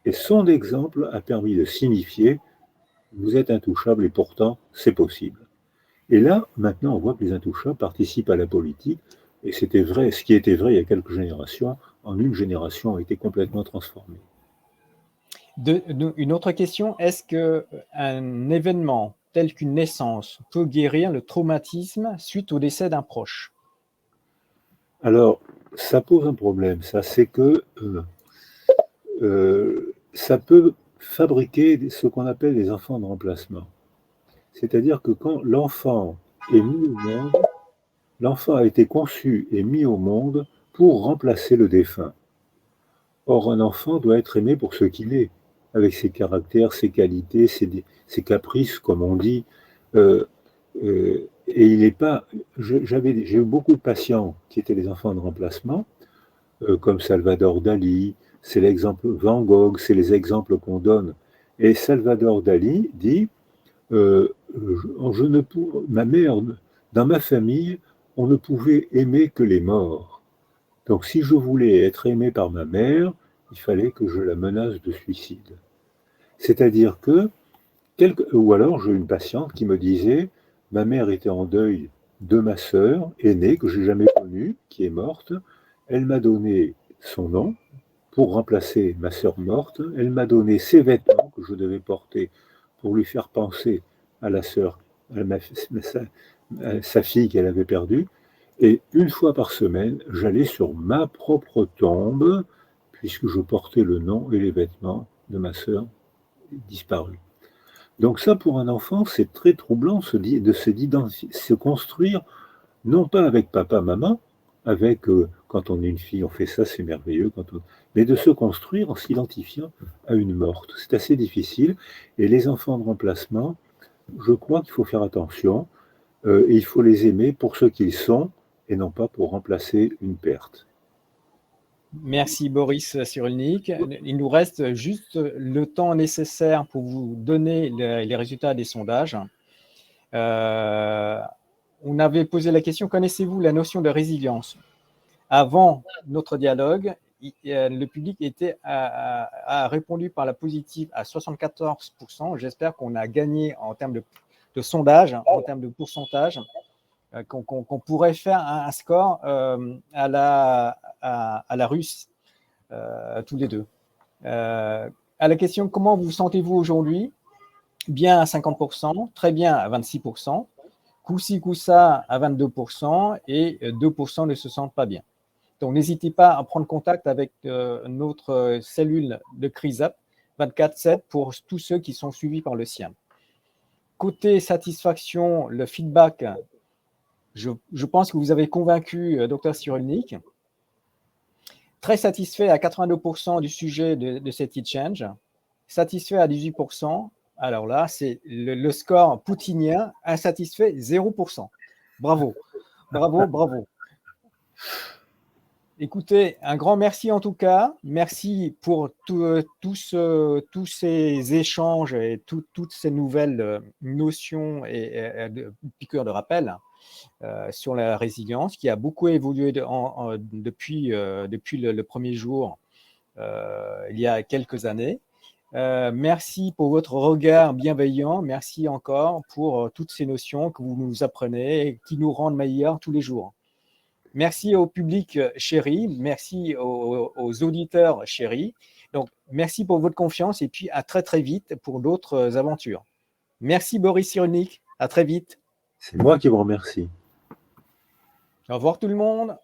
Et son exemple a permis de signifier « vous êtes intouchable et pourtant c'est possible ». Et là, maintenant, on voit que les intouchables participent à la politique, et c'était vrai, ce qui était vrai il y a quelques générations, en une génération, a été complètement transformé. Une autre question, est-ce qu'un événement tel qu'une naissance peut guérir le traumatisme suite au décès d'un proche? Alors, ça pose un problème, ça, c'est que ça peut fabriquer ce qu'on appelle des enfants de remplacement. C'est-à-dire que quand l'enfant est mis au monde, l'enfant a été conçu et mis au monde pour remplacer le défunt. Or, un enfant doit être aimé pour ce qu'il est, avec ses caractères, ses qualités, ses caprices, comme on dit. Et il n'est pas. J'ai eu beaucoup de patients qui étaient des enfants de remplacement, comme Salvador Dali, c'est l'exemple Van Gogh, c'est les exemples qu'on donne. Et Salvador Dali dit ma mère, dans ma famille, on ne pouvait aimer que les morts. Donc si je voulais être aimé par ma mère, il fallait que je la menace de suicide. C'est-à-dire que, ou alors j'ai une patiente qui me disait, ma mère était en deuil de ma sœur aînée, que j'ai jamais connue, qui est morte. Elle m'a donné son nom pour remplacer ma sœur morte. Elle m'a donné ses vêtements que je devais porter pour lui faire penser à la sœur, à sa fille qu'elle avait perdue. Et une fois par semaine, j'allais sur ma propre tombe, puisque je portais le nom et les vêtements de ma sœur disparue. Donc ça, pour un enfant, c'est très troublant de se construire, non pas avec papa, maman, avec quand on est une fille, on fait ça, c'est merveilleux, mais de se construire en s'identifiant à une morte. C'est assez difficile. Et les enfants de remplacement, je crois qu'il faut faire attention, et il faut les aimer pour ce qu'ils sont, et non pas pour remplacer une perte. Merci Boris Cyrulnik. Il nous reste juste le temps nécessaire pour vous donner les résultats des sondages. On avait posé la question, connaissez-vous la notion de résilience? Avant notre dialogue, le public a répondu par la positive à 74%. J'espère qu'on a gagné en termes de sondage, en termes de pourcentage, qu'on pourrait faire un score à la russe, tous les deux. À la question, comment vous sentez-vous aujourd'hui? Bien à 50%, très bien à 26%, coup-ci, coup-ça à 22% et 2% ne se sentent pas bien. Donc, n'hésitez pas à prendre contact avec notre cellule de CRISAP 24/7 pour tous ceux qui sont suivis par le SIAM. Côté satisfaction, le feedback, je pense que vous avez convaincu Dr Cyrulnik. Très satisfait à 82% du sujet de cet e-change. Satisfait à 18%. Alors là, c'est le score poutinien. Insatisfait, 0%. Bravo, bravo, bravo. Écoutez, un grand merci en tout cas. Merci pour tous ces échanges et toutes ces nouvelles notions et piqûres de rappel sur la résilience qui a beaucoup évolué depuis le premier jour, il y a quelques années. Merci pour votre regard bienveillant. Merci encore pour toutes ces notions que vous nous apprenez et qui nous rendent meilleurs tous les jours. Merci au public chéri, merci aux auditeurs chéris. Donc, merci pour votre confiance et puis à très très vite pour d'autres aventures. Merci Boris Cyrulnik, à très vite. C'est moi qui vous remercie. Au revoir tout le monde.